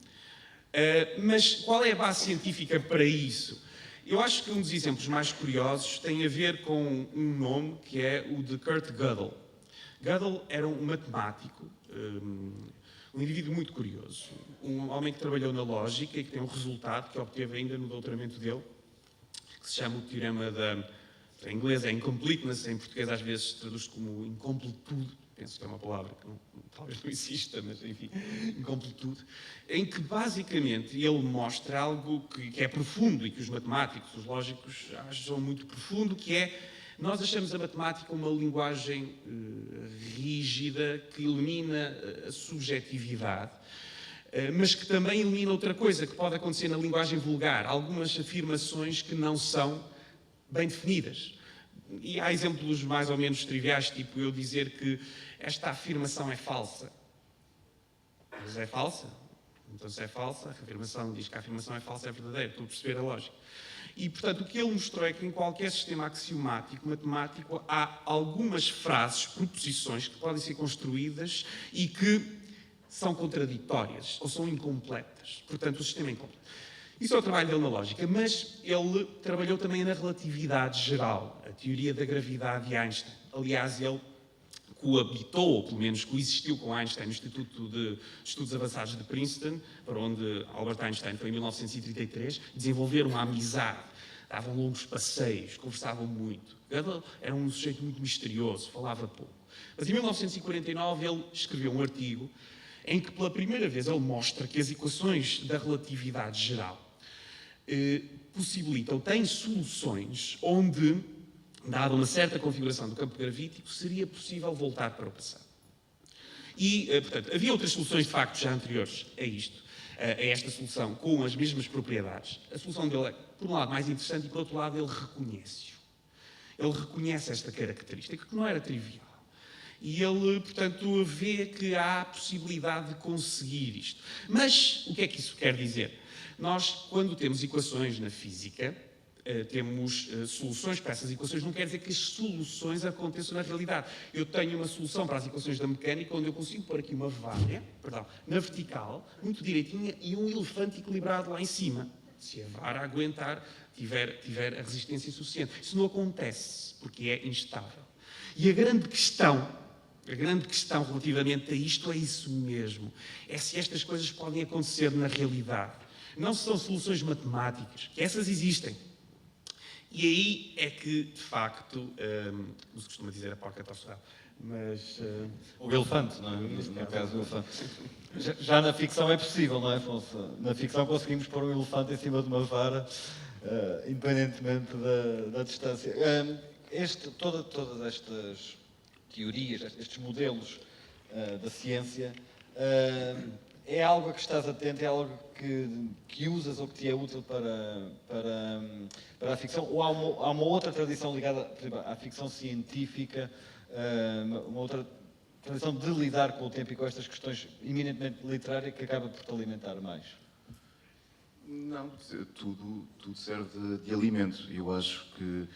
mas qual é a base científica para isso? Eu acho que um dos exemplos mais curiosos tem a ver com um nome que é o de Kurt Gödel. Gödel era um matemático, um indivíduo muito curioso, um homem que trabalhou na lógica e que tem um resultado que obteve ainda no doutoramento dele, que se chama o teorema em inglês é incompleteness, em português às vezes traduz como incompletude, penso que é uma palavra que talvez não exista, mas enfim, incompletude, em que basicamente ele mostra algo que é profundo e que os matemáticos, os lógicos, acham muito profundo, que é nós achamos a matemática uma linguagem rígida que elimina a subjetividade, mas que também elimina outra coisa que pode acontecer na linguagem vulgar, algumas afirmações que não são bem definidas. E há exemplos mais ou menos triviais, tipo eu dizer que esta afirmação é falsa. Mas é falsa? Então se é falsa, a afirmação diz que a afirmação é falsa, é verdadeira. Estou a perceber a lógica. E, portanto, o que ele mostrou é que em qualquer sistema axiomático, matemático, há algumas frases, proposições que podem ser construídas e que são contraditórias ou são incompletas. Portanto, o sistema é incompleto. Isso é o trabalho dele na lógica, mas ele trabalhou também na relatividade geral, a teoria da gravidade de Einstein. Aliás, ele coabitou, ou pelo menos coexistiu com Einstein no Instituto de Estudos Avançados de Princeton, para onde Albert Einstein foi em 1933, desenvolveram uma amizade, davam longos passeios, conversavam muito. Gödel era um sujeito muito misterioso, falava pouco. Mas em 1949 ele escreveu um artigo em que pela primeira vez ele mostra que as equações da relatividade geral têm soluções onde, dada uma certa configuração do campo gravítico, seria possível voltar para o passado. E, portanto, havia outras soluções, de facto, já anteriores a isto, a esta solução, com as mesmas propriedades. A solução dele é, por um lado, mais interessante e, por outro lado, ele reconhece-o. Ele reconhece esta característica, que não era trivial. E ele, portanto, vê que há a possibilidade de conseguir isto. Mas o que é que isso quer dizer? Nós, quando temos equações na física, temos soluções para essas equações, não quer dizer que as soluções aconteçam na realidade. Eu tenho uma solução para as equações da mecânica onde eu consigo pôr aqui uma vara, na vertical, muito direitinha, e um elefante equilibrado lá em cima. Se a vara aguentar, tiver a resistência suficiente. Isso não acontece, porque é instável. E a grande questão relativamente a isto é isso mesmo. É se estas coisas podem acontecer na realidade. Não são soluções matemáticas, que essas existem. E aí é que, de facto, como se costuma dizer, a porca torce o rabo, mas... O elefante, não é? Neste caso, o elefante. Já na ficção é possível, não é, Afonso? Na ficção conseguimos pôr um elefante em cima de uma vara, independentemente da distância. Todas estas teorias, estes modelos da ciência, é algo a que estás atento, é algo que usas ou que te é útil para a ficção? Ou há uma outra tradição ligada, por exemplo, à ficção científica, uma outra tradição de lidar com o tempo e com estas questões eminentemente literárias que acaba por te alimentar mais? Não, tudo serve de alimento. Eu acho que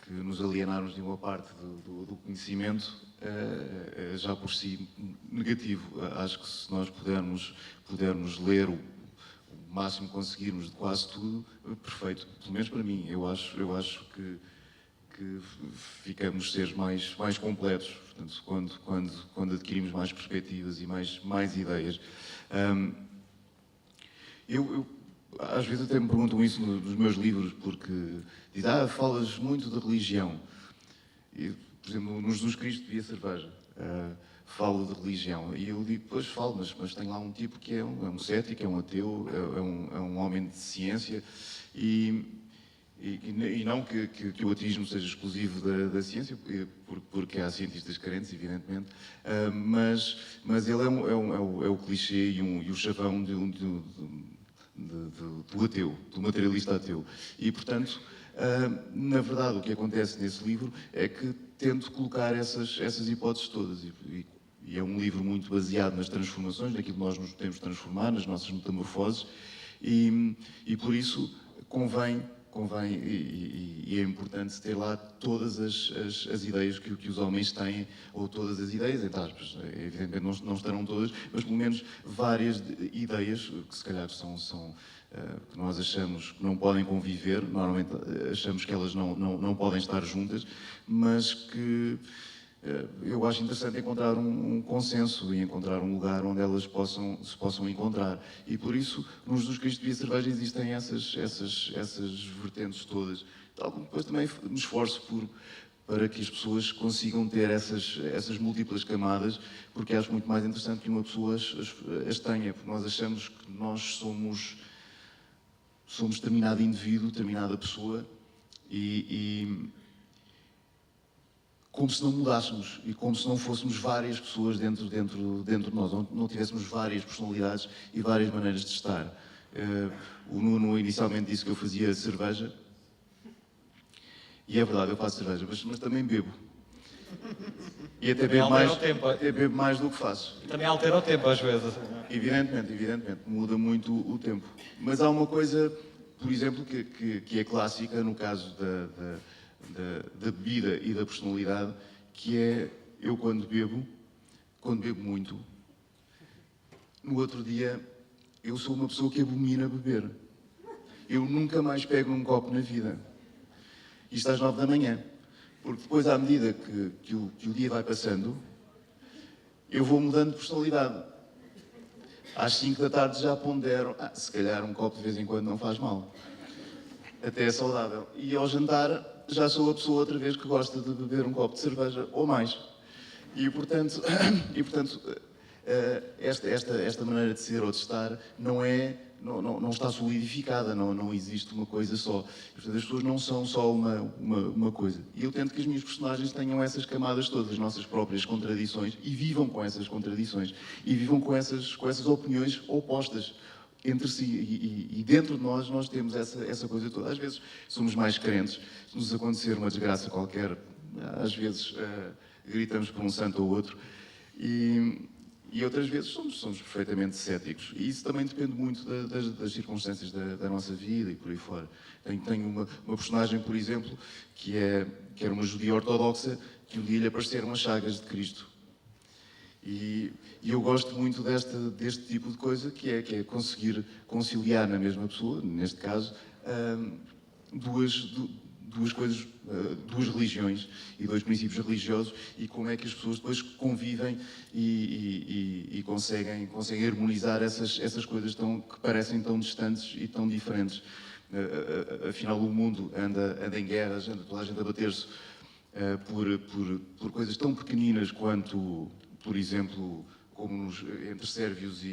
nos alienarmos de uma parte do conhecimento é já por si negativo. Acho que se nós pudermos ler o o máximo que conseguirmos de quase tudo, perfeito. Pelo menos para mim, eu acho que ficamos seres mais completos, portanto, quando adquirimos mais perspectivas e mais ideias. Eu às vezes até me perguntam isso nos meus livros, porque dizem, falas muito de religião. E, por exemplo, no Jesus Cristo bebia cerveja. Falo de religião. E eu digo, pois falo, mas tem lá um tipo que é um cético, é um ateu, é um homem de ciência. E não que o ateísmo seja exclusivo da ciência, porque há cientistas carentes, evidentemente, mas ele é o clichê e o chavão do ateu, do materialista ateu. E, portanto, na verdade, o que acontece nesse livro é que tento colocar essas hipóteses todas. E é um livro muito baseado nas transformações, naquilo que nós nos podemos transformar, nas nossas metamorfoses, e por isso convém e é importante ter lá todas as ideias que os homens têm, ou todas as ideias, entre aspas. Evidentemente não estarão todas, mas pelo menos várias ideias que se calhar que nós achamos que não podem conviver, normalmente achamos que elas não podem estar juntas, mas que eu acho interessante encontrar um consenso e encontrar um lugar onde elas se possam encontrar. E por isso, no Jesus Cristo Bebia Cerveja existem essas vertentes todas. Tal como depois também me esforço para que as pessoas consigam ter essas múltiplas camadas, porque acho muito mais interessante que uma pessoa as tenha, porque nós achamos que nós somos determinado indivíduo, determinada pessoa, e como se não mudássemos e como se não fôssemos várias pessoas dentro de nós, não tivéssemos várias personalidades e várias maneiras de estar. O Nuno inicialmente disse que eu fazia cerveja, e é verdade, eu faço cerveja, mas também bebo. E até bebo mais do que faço. Também altera o tempo às vezes. Evidentemente, muda muito o tempo. Mas há uma coisa, por exemplo, que é clássica no caso da bebida e da personalidade, que é eu quando bebo muito, no outro dia eu sou uma pessoa que abomina beber. Eu nunca mais pego num copo na vida. Isto às 9 da manhã. Porque depois, à medida que o dia vai passando, eu vou mudando de personalidade. Às 5 da tarde já pondero, se calhar um copo de vez em quando não faz mal. Até é saudável. E ao jantar já sou a pessoa outra vez que gosta de beber um copo de cerveja ou mais. E portanto esta maneira de ser ou de estar não está solidificada, não existe uma coisa só. E, portanto, as pessoas não são só uma coisa. E eu tento que as minhas personagens tenham essas camadas todas, as nossas próprias contradições, e vivam com essas contradições. E vivam com essas opiniões opostas entre si. E dentro de nós temos essa coisa toda. Às vezes somos mais crentes. Se nos acontecer uma desgraça qualquer, às vezes gritamos por um santo ou outro. E outras vezes somos perfeitamente céticos. E isso também depende muito das circunstâncias da nossa vida e por aí fora. Tenho uma personagem, por exemplo, que era uma judia ortodoxa, que um dia lhe apareceram as chagas de Cristo. E eu gosto muito deste tipo de coisa, que é conseguir conciliar na mesma pessoa, neste caso, duas coisas, duas religiões e dois princípios religiosos, e como é que as pessoas depois convivem e conseguem harmonizar essas coisas que parecem tão distantes e tão diferentes. Afinal, o mundo anda em guerras, anda toda a gente a bater-se por coisas tão pequeninas quanto, por exemplo, como entre sérvios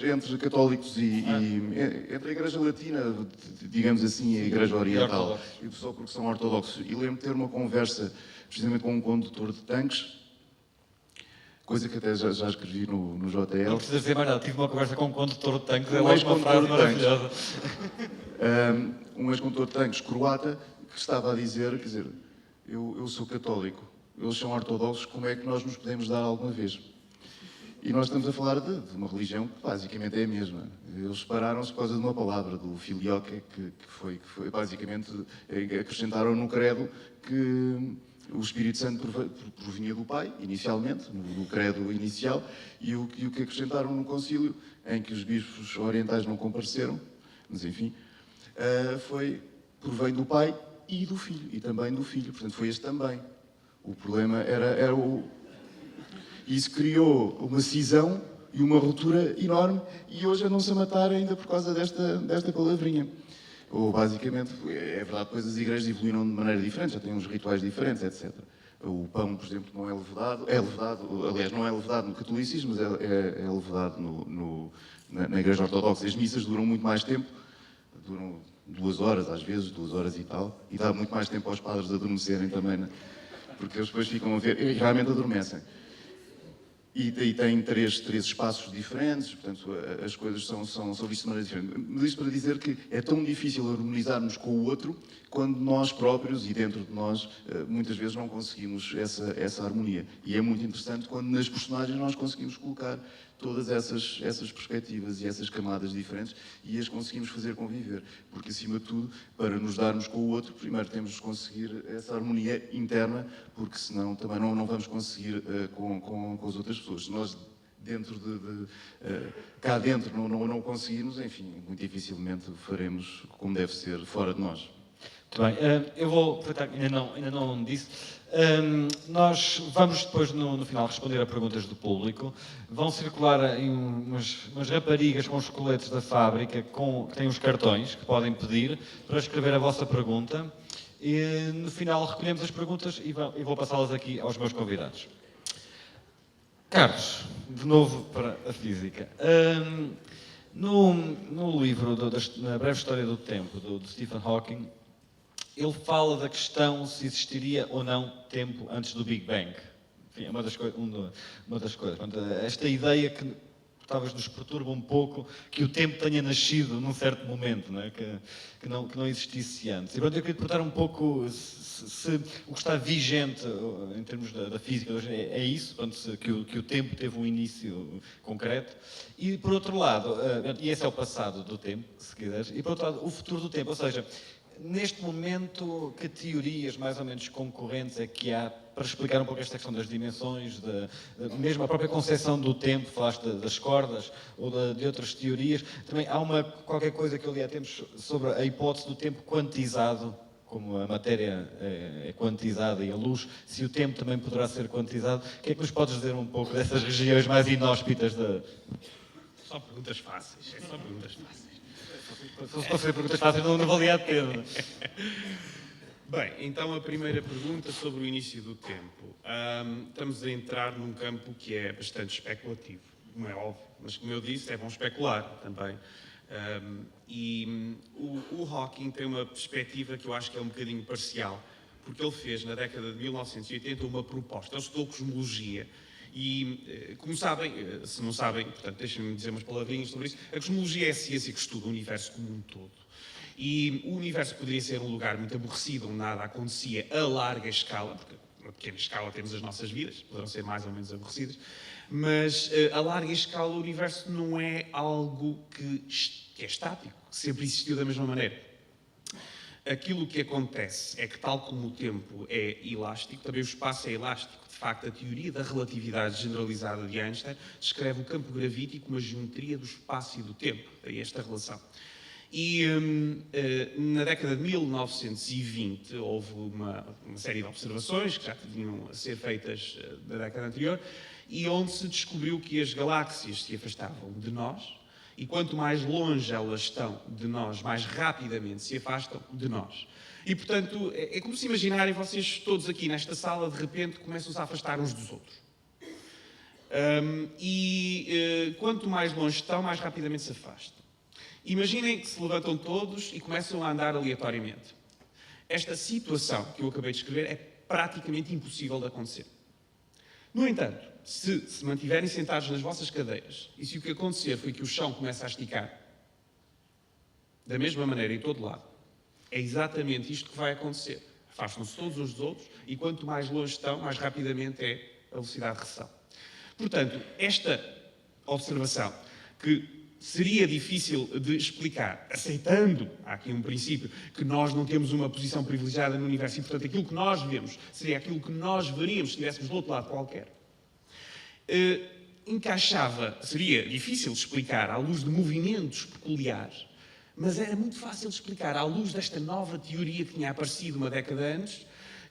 entre católicos entre a Igreja Latina, digamos assim, e a Igreja Oriental, e só porque são ortodoxos. E lembro de ter uma conversa precisamente com um condutor de tanques, coisa que até já escrevi no JL. Não precisas dizer mais nada, tive uma conversa com um condutor de tanques, é logo uma frase maravilhosa. Um ex-condutor de tanques croata que estava a dizer, quer dizer, eu sou católico, eles são ortodoxos, como é que nós nos podemos dar alguma vez? E nós estamos a falar de uma religião que basicamente é a mesma. Eles separaram-se por causa de uma palavra, do filioque, que foi basicamente acrescentaram no credo o Espírito Santo provinha do Pai, inicialmente, no credo inicial, e o que acrescentaram no concílio, em que os bispos orientais não compareceram, mas enfim, provém do Pai e do Filho, e também do Filho. Portanto, foi este também. O problema era o... Isso criou uma cisão e uma ruptura enorme, e hoje andam-se a matar ainda por causa desta palavrinha. Ou, basicamente, é verdade, depois as igrejas evoluíram de maneira diferente, já têm uns rituais diferentes, etc. O pão, por exemplo, não é levedado, aliás, não é levedado no catolicismo, mas é levedado na Igreja Ortodoxa. As missas duram muito mais tempo, duram 2 horas, às vezes, 2 horas e tal, e dá muito mais tempo aos padres adormecerem também, né? Porque eles depois ficam a ver e realmente adormecem. E tem três espaços diferentes, portanto, as coisas são vistas de maneira diferente. Mas isto para dizer que é tão difícil harmonizarmos com o outro quando nós próprios e dentro de nós muitas vezes não conseguimos essa harmonia. E é muito interessante quando nas personagens nós conseguimos colocar todas essas perspectivas e essas camadas diferentes e as conseguimos fazer conviver. Porque, acima de tudo, para nos darmos com o outro, primeiro temos de conseguir essa harmonia interna, porque senão também não vamos conseguir com as outras pessoas. Se nós cá dentro não conseguirmos, enfim, muito dificilmente faremos como deve ser fora de nós. Muito bem, eu vou aproveitar que ainda não disse. Nós vamos depois, no final, responder a perguntas do público. Vão circular em umas raparigas com os coletes da fábrica, que têm os cartões que podem pedir para escrever a vossa pergunta. E no final recolhemos as perguntas e vou passá-las aqui aos meus convidados. Carlos, de novo para a física. No livro Na Breve História do Tempo, do Stephen Hawking, ele fala da questão se existiria ou não tempo antes do Big Bang. Enfim, é uma das coisas. Portanto, esta ideia que talvez nos perturba um pouco, que o tempo tenha nascido num certo momento, não é? que não existisse antes. E pronto, eu queria te perguntar um pouco se o que está vigente em termos da física hoje é isso, pronto, que o tempo teve um início concreto. E, por outro lado, e esse é o passado do tempo, se quiseres, e, por outro lado, o futuro do tempo, ou seja, neste momento, que teorias mais ou menos concorrentes é que há para explicar um pouco esta questão das dimensões, mesmo a própria concepção do tempo, falaste das cordas ou de outras teorias. Também há qualquer coisa que eu li há tempos sobre a hipótese do tempo quantizado, como a matéria é quantizada e a luz, se o tempo também poderá ser quantizado. O que é que nos podes dizer um pouco dessas regiões mais inóspitas da... Só perguntas fáceis, só perguntas fáceis. Se fosse perguntas fáceis, não valia a pena. Bem, então a primeira pergunta sobre o início do tempo. Estamos a entrar num campo que é bastante especulativo, como é óbvio, mas como eu disse, é bom especular também. O Hawking tem uma perspectiva que eu acho que é um bocadinho parcial, porque ele fez na década de 1980 uma proposta. Ele estudou cosmologia. E, como sabem, se não sabem, portanto, deixem-me dizer umas palavrinhas sobre isso, a cosmologia é a ciência que estuda o universo como um todo. E o universo poderia ser um lugar muito aborrecido, onde nada acontecia a larga escala, porque a pequena escala temos as nossas vidas, poderão ser mais ou menos aborrecidas, mas a larga escala o universo não é algo que é estático, que sempre existiu da mesma maneira. Aquilo que acontece é que, tal como o tempo é elástico, também o espaço é elástico. De facto, a teoria da relatividade generalizada de Einstein descreve o campo gravítico como a geometria do espaço e do tempo. Daí esta relação. E na década de 1920 houve uma série de observações que já vinham a ser feitas na década anterior e onde se descobriu que as galáxias se afastavam de nós e quanto mais longe elas estão de nós, mais rapidamente se afastam de nós. E, portanto, é como se imaginarem vocês todos aqui nesta sala, de repente, começam-se a afastar uns dos outros. Quanto mais longe estão, mais rapidamente se afastam. Imaginem que se levantam todos e começam a andar aleatoriamente. Esta situação que eu acabei de escrever é praticamente impossível de acontecer. No entanto, se mantiverem sentados nas vossas cadeiras e se o que acontecer foi que o chão começa a esticar, da mesma maneira em todo lado, é exatamente isto que vai acontecer. Afastam-se todos uns dos outros e quanto mais longe estão, mais rapidamente é a velocidade de recessão. Portanto, esta observação, que seria difícil de explicar, aceitando, há aqui um princípio, que nós não temos uma posição privilegiada no universo e, portanto, aquilo que nós vemos seria aquilo que nós veríamos se estivéssemos do outro lado qualquer. Seria difícil de explicar à luz de movimentos peculiares, mas era muito fácil de explicar à luz desta nova teoria que tinha aparecido uma década antes,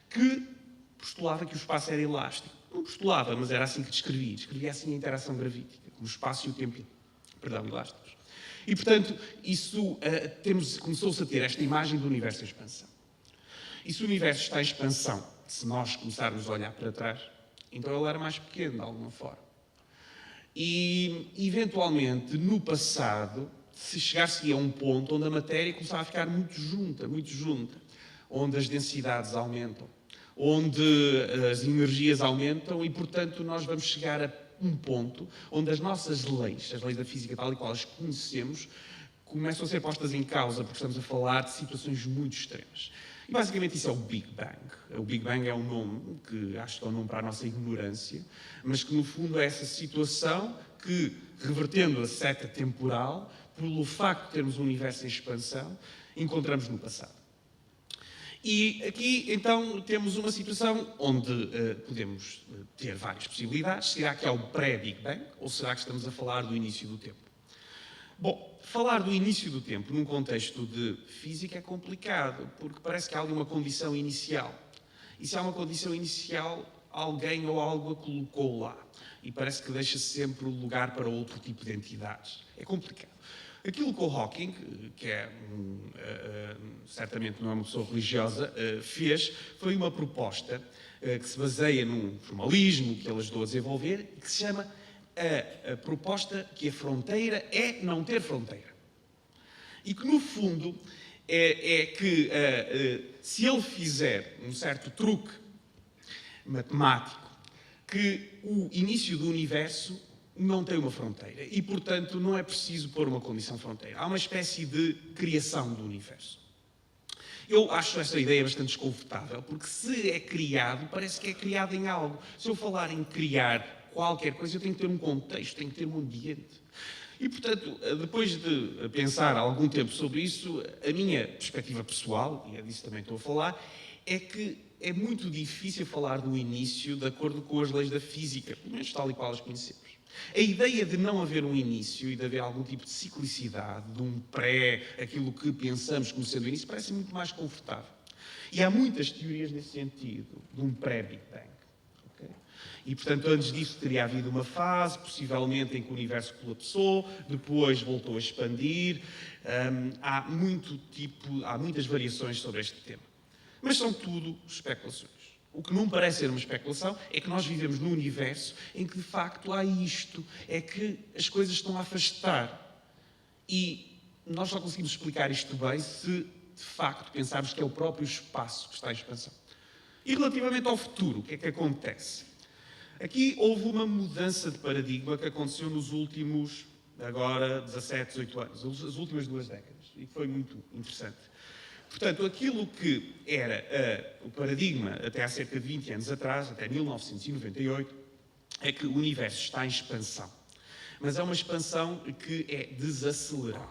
que postulava que o espaço era elástico. Não postulava, mas era assim que descrevia. Descrevia assim a interação gravítica, como o espaço e o tempo, elásticos. E, portanto, isso começou-se a ter esta imagem do universo em expansão. E se o universo está em expansão, se nós começarmos a olhar para trás, então ele era mais pequeno, de alguma forma. E, eventualmente, no passado, se chegar-se a um ponto onde a matéria começava a ficar muito junta, onde as densidades aumentam, onde as energias aumentam e, portanto, nós vamos chegar a um ponto onde as nossas leis, as leis da física tal e qual as conhecemos, começam a ser postas em causa, porque estamos a falar de situações muito extremas. E, basicamente, isso é o Big Bang. O Big Bang é um nome que acho que é um nome para a nossa ignorância, mas que, no fundo, é essa situação que, revertendo a seta temporal, pelo facto de termos um universo em expansão, encontramos no passado. E aqui, então, temos uma situação onde podemos ter várias possibilidades. Será que é o pré-Big Bang ou será que estamos a falar do início do tempo? Bom, falar do início do tempo num contexto de física é complicado, porque parece que há ali uma condição inicial. E se há uma condição inicial, alguém ou algo a colocou lá. E parece que deixa sempre lugar para outro tipo de entidades. É complicado. Aquilo que o Hawking, que certamente não é uma pessoa religiosa, fez, foi uma proposta que se baseia num formalismo que ele ajudou a desenvolver, que se chama a proposta que a fronteira é não ter fronteira. E que, no fundo, é que se ele fizer um certo truque matemático, que o início do universo não tem uma fronteira e, portanto, não é preciso pôr uma condição fronteira. Há uma espécie de criação do universo. Eu acho essa ideia bastante desconfortável, porque se é criado, parece que é criado em algo. Se eu falar em criar qualquer coisa, eu tenho que ter um contexto, tenho que ter um ambiente. E, portanto, depois de pensar algum tempo sobre isso, a minha perspectiva pessoal, e é disso também estou a falar, é que é muito difícil falar do início de acordo com as leis da física, pelo menos tal e qual as conhecemos. A ideia de não haver um início e de haver algum tipo de ciclicidade, de um pré, aquilo que pensamos como sendo o início, parece muito mais confortável. E há muitas teorias nesse sentido, de um pré-Big Bang. Okay? E, portanto, antes disso teria havido uma fase, possivelmente, em que o universo colapsou, depois voltou a expandir. Há muitas variações sobre este tema. Mas são tudo especulações. O que não parece ser uma especulação é que nós vivemos num universo em que, de facto, há isto. É que as coisas estão a afastar. E nós só conseguimos explicar isto bem se, de facto, pensarmos que é o próprio espaço que está em expansão. E relativamente ao futuro, o que é que acontece? Aqui houve uma mudança de paradigma que aconteceu nos últimos, agora, 17, 18 anos. As últimas 2 décadas. E foi muito interessante. Portanto, aquilo que era o paradigma até há cerca de 20 anos atrás, até 1998, é que o universo está em expansão. Mas é uma expansão que é desacelerada.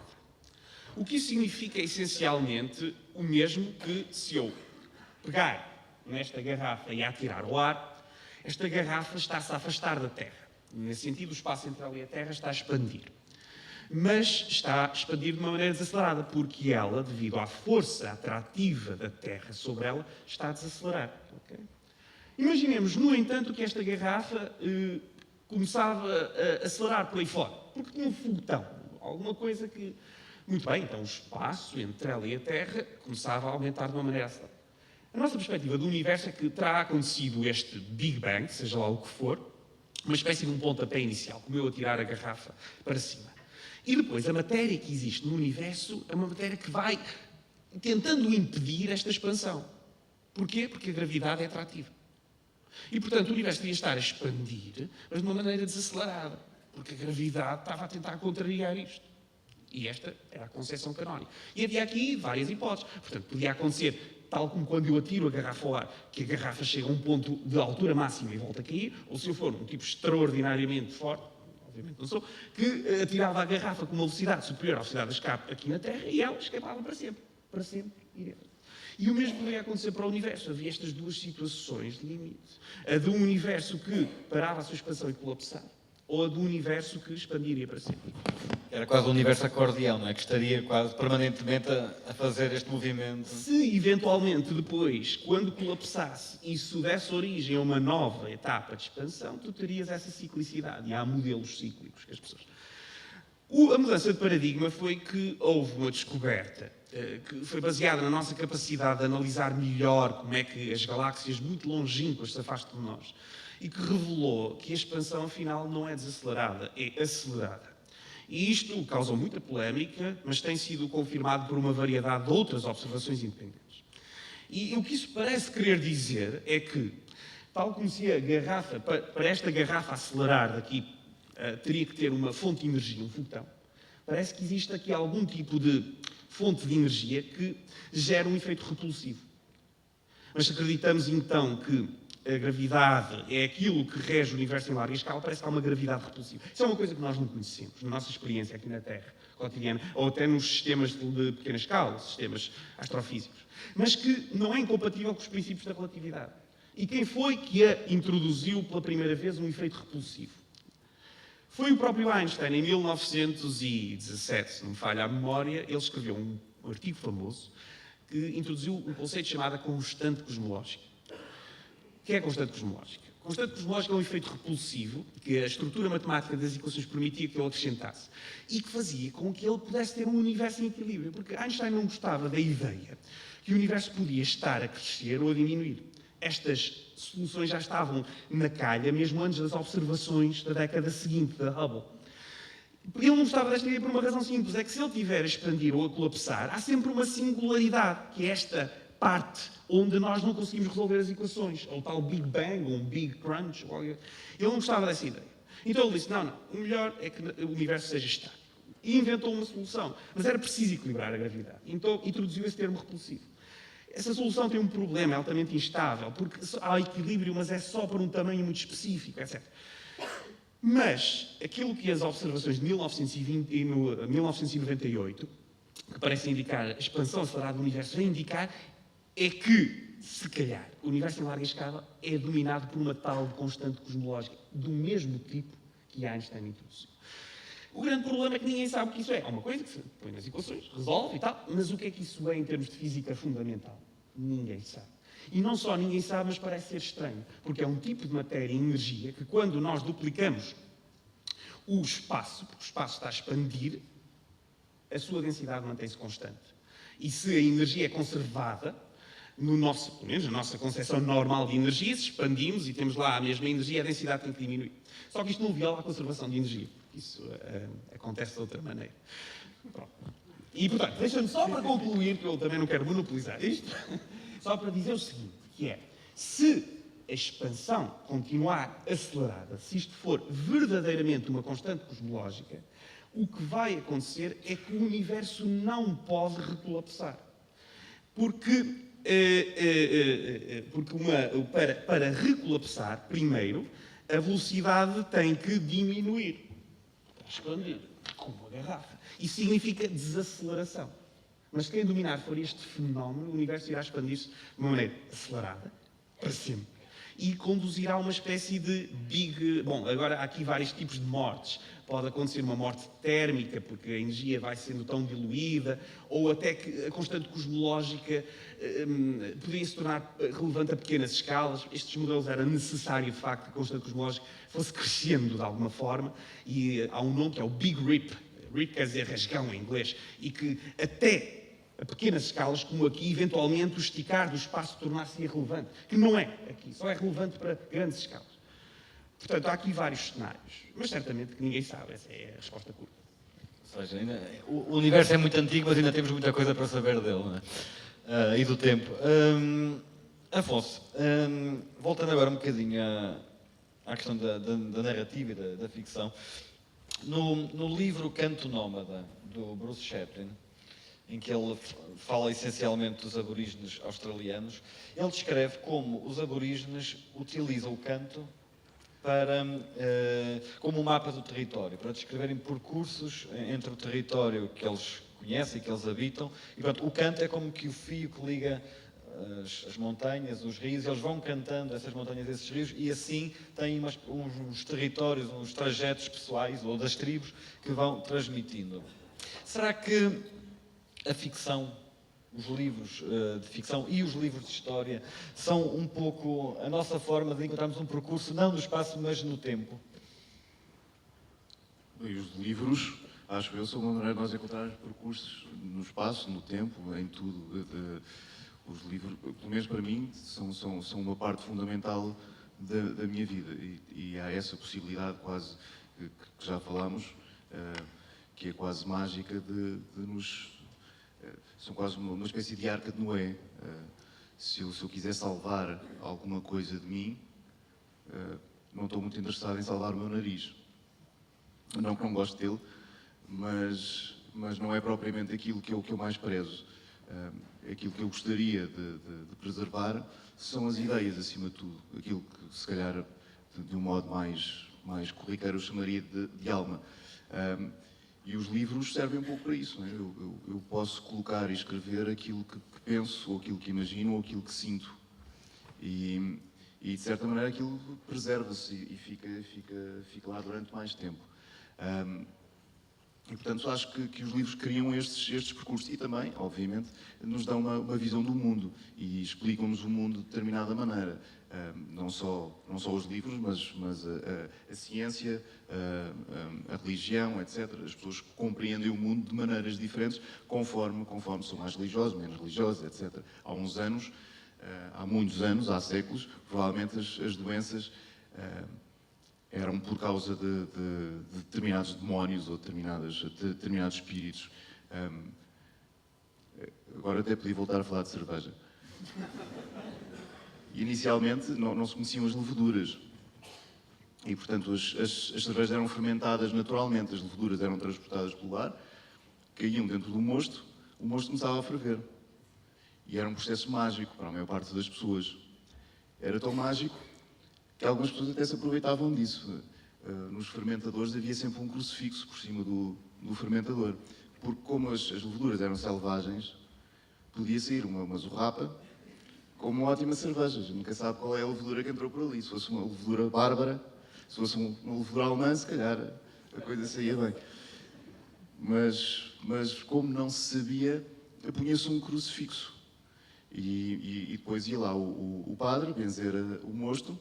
O que isso significa é essencialmente o mesmo que se eu pegar nesta garrafa e a atirar ao ar, esta garrafa está-se a afastar da Terra. Nesse sentido, o espaço entre ela e a Terra está a expandir. Mas está a expandir de uma maneira desacelerada, porque ela, devido à força atrativa da Terra sobre ela, está a desacelerar. Okay? Imaginemos, no entanto, que esta garrafa começava a acelerar por aí fora, porque tinha um foguetão, alguma coisa que... Muito bem, então o espaço entre ela e a Terra começava a aumentar de uma maneira acelerada. A nossa perspectiva do universo é que terá acontecido este Big Bang, seja lá o que for, uma espécie de um pontapé inicial, como eu atirar a garrafa para cima. E depois, a matéria que existe no universo é uma matéria que vai tentando impedir esta expansão. Porquê? Porque a gravidade é atrativa. E, portanto, o universo devia estar a expandir, mas de uma maneira desacelerada, porque a gravidade estava a tentar contrariar isto. E esta era a concepção canónica. E havia aqui várias hipóteses. Portanto, podia acontecer, tal como quando eu atiro a garrafa ao ar, que a garrafa chega a um ponto de altura máxima e volta a cair, ou se eu for um tipo extraordinariamente forte, obviamente não sou, que atirava a garrafa com uma velocidade superior à velocidade da escape aqui na Terra e ela escapava para sempre. Para sempre iria. E o mesmo poderia acontecer para o universo. Havia estas duas situações de limite. A de um universo que parava a sua expansão e colapsava, ou a do universo que expandiria para sempre. Era quase um universo acordeão, não é? Que estaria quase permanentemente a fazer este movimento. Se eventualmente depois, quando colapsasse, isso desse origem a uma nova etapa de expansão, tu terias essa ciclicidade. E há modelos cíclicos que as pessoas... A mudança de paradigma foi que houve uma descoberta que foi baseada na nossa capacidade de analisar melhor como é que as galáxias muito longínquas se afastam de nós e que revelou que a expansão, afinal, não é desacelerada, é acelerada. E isto causou muita polémica, mas tem sido confirmado por uma variedade de outras observações independentes. E o que isso parece querer dizer é que, tal como se a garrafa, para esta garrafa acelerar daqui, teria que ter uma fonte de energia, um foguetão, parece que existe aqui algum tipo de fonte de energia que gera um efeito repulsivo. Mas se acreditamos então que a gravidade é aquilo que rege o universo em larga escala, parece que há uma gravidade repulsiva. Isso é uma coisa que nós não conhecemos na nossa experiência aqui na Terra cotidiana, ou até nos sistemas de pequena escala, sistemas astrofísicos, mas que não é incompatível com os princípios da relatividade. E quem foi que introduziu pela primeira vez um efeito repulsivo? Foi o próprio Einstein, em 1917, se não me falha a memória, ele escreveu um artigo famoso que introduziu um conceito chamado constante cosmológica. O que é a constante cosmológica? A constante cosmológica é um efeito repulsivo que a estrutura matemática das equações permitia que ele acrescentasse e que fazia com que ele pudesse ter um universo em equilíbrio, porque Einstein não gostava da ideia que o universo podia estar a crescer ou a diminuir. Estas soluções já estavam na calha, mesmo antes das observações da década seguinte, da Hubble. Ele não gostava desta ideia por uma razão simples, é que se ele tiver a expandir ou a colapsar, há sempre uma singularidade, que é esta parte onde nós não conseguimos resolver as equações, ou o tal Big Bang, ou um Big Crunch. Ele não gostava dessa ideia. Então ele disse, não, o melhor é que o universo seja estático. E inventou uma solução, mas era preciso equilibrar a gravidade. Então introduziu esse termo repulsivo. Essa solução tem um problema, é altamente instável, porque há equilíbrio, mas é só por um tamanho muito específico, etc. Mas aquilo que as observações de 1920 e 1998, que parecem indicar a expansão acelerada do universo, vêm indicar é que, se calhar, o universo em larga escala é dominado por uma tal constante cosmológica do mesmo tipo que Einstein introduziu. O grande problema é que ninguém sabe o que isso é. Há uma coisa que se põe nas equações, resolve e tal, mas o que é que isso é em termos de física fundamental? Ninguém sabe. E não só ninguém sabe, mas parece ser estranho, porque é um tipo de matéria e energia que, quando nós duplicamos o espaço, porque o espaço está a expandir, a sua densidade mantém-se constante. E se a energia é conservada, pelo menos na nossa concepção normal de energia, se expandimos e temos lá a mesma energia, a densidade tem que diminuir. Só que isto não viola a conservação de energia. Isso acontece de outra maneira. Pronto. E, portanto, deixa-me só para concluir, que eu também não quero monopolizar isto, só para dizer o seguinte, que é, se a expansão continuar acelerada, se isto for verdadeiramente uma constante cosmológica, o que vai acontecer é que o universo não pode recolapsar. Porque para recolapsar, primeiro, a velocidade tem que diminuir. Para expandir, como uma garrafa. Isso significa desaceleração. Mas quem dominar for este fenómeno, o universo irá expandir-se de uma maneira acelerada, para sempre. E conduzirá a uma espécie de big... Bom, agora há aqui vários tipos de mortes. Pode acontecer uma morte térmica, porque a energia vai sendo tão diluída, ou até que a constante cosmológica poderia se tornar relevante a pequenas escalas. Estes modelos era necessário, de facto, que a constante cosmológica fosse crescendo de alguma forma, e há um nome que é o Big Rip. Rip quer dizer rasgão em inglês, e que até a pequenas escalas, como aqui, eventualmente o esticar do espaço tornar-se irrelevante, que não é aqui, só é relevante para grandes escalas. Portanto, há aqui vários cenários, mas certamente que ninguém sabe, essa é a resposta curta. Ou seja, o universo é muito antigo, mas ainda temos muita coisa para saber dele, não é? E do tempo. Afonso, voltando agora um bocadinho à questão da narrativa e da ficção, no livro Canto Nómada, do Bruce Chaplin, em que ele fala essencialmente dos aborígenes australianos, ele descreve como os aborígenes utilizam o canto para, como um mapa do território, para descreverem percursos entre o território que eles conhecem, que eles habitam. E, portanto, o canto é como que o fio que liga as montanhas, os rios, eles vão cantando essas montanhas, esses rios, e assim têm uns territórios, uns trajetos pessoais, ou das tribos, que vão transmitindo. Será que a ficção, os livros de ficção e os livros de história são um pouco a nossa forma de encontrarmos um percurso, não no espaço, mas no tempo? E os livros, acho eu, são uma maneira de nós encontrarmos percursos no espaço, no tempo, em tudo. Os livros, pelo menos para mim, são uma parte fundamental da minha vida. E há essa possibilidade quase, que já falámos, que é quase mágica de nos... São quase uma espécie de arca de Noé. Se eu quiser salvar alguma coisa de mim, não estou muito interessado em salvar o meu nariz. Não que não goste dele, mas não é propriamente aquilo que eu mais prezo. Aquilo que eu gostaria de preservar são as ideias, acima de tudo. Aquilo que, se calhar, de um modo mais corriqueiro, eu chamaria de alma. E os livros servem um pouco para isso. Não é? Eu posso colocar e escrever aquilo que penso, ou aquilo que imagino, ou aquilo que sinto. E de certa maneira, aquilo preserva-se e fica lá durante mais tempo. E, portanto, acho que os livros criam estes percursos e também, obviamente, nos dão uma visão do mundo e explicam-nos o mundo de determinada maneira. Não só os livros, mas a ciência, a religião, etc. As pessoas compreendem o mundo de maneiras diferentes conforme são mais religiosos, menos religiosos, etc. Há uns anos, há muitos anos, há séculos, provavelmente as doenças eram por causa de determinados demónios ou determinados espíritos. Agora até podia voltar a falar de cerveja. Inicialmente não se conheciam as leveduras e, portanto, as cervejas eram fermentadas naturalmente, as leveduras eram transportadas pelo ar, caíam dentro do mosto, o mosto começava a ferver. E era um processo mágico para a maior parte das pessoas. Era tão mágico que algumas pessoas até se aproveitavam disso. Nos fermentadores havia sempre um crucifixo por cima do fermentador, porque como as leveduras eram selvagens, podia sair uma zurrapa com uma ótima cerveja. A gente nunca sabe qual é a levedura que entrou por ali. Se fosse uma levedura bárbara, se fosse uma levedura alemã, se calhar a coisa saía bem. Mas como não se sabia, punha-se um crucifixo. E depois ia lá o padre benzer o mosto,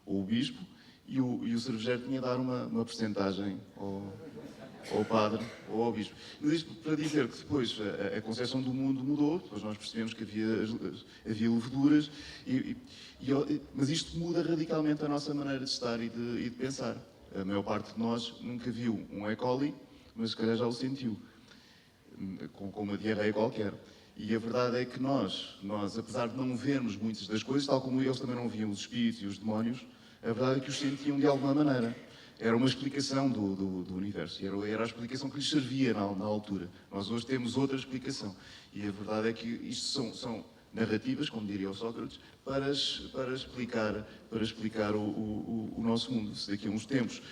ou o bispo, e o cervejeiro tinha de dar uma percentagem ao padre ou ao bispo. Mas isto para dizer que depois a concepção do mundo mudou, depois nós percebemos que havia leveduras, mas isto muda radicalmente a nossa maneira de estar e de pensar. A maior parte de nós nunca viu um E. coli, mas se calhar já o sentiu, com uma diarreia qualquer. E a verdade é que nós, apesar de não vermos muitas das coisas, tal como eles também não viam os espíritos e os demónios, a verdade é que os sentiam de alguma maneira. Era uma explicação do universo, era a explicação que lhes servia na altura. Nós hoje temos outra explicação. E a verdade é que isto são narrativas, como diria o Sócrates, para explicar o nosso mundo. Se daqui a uns tempos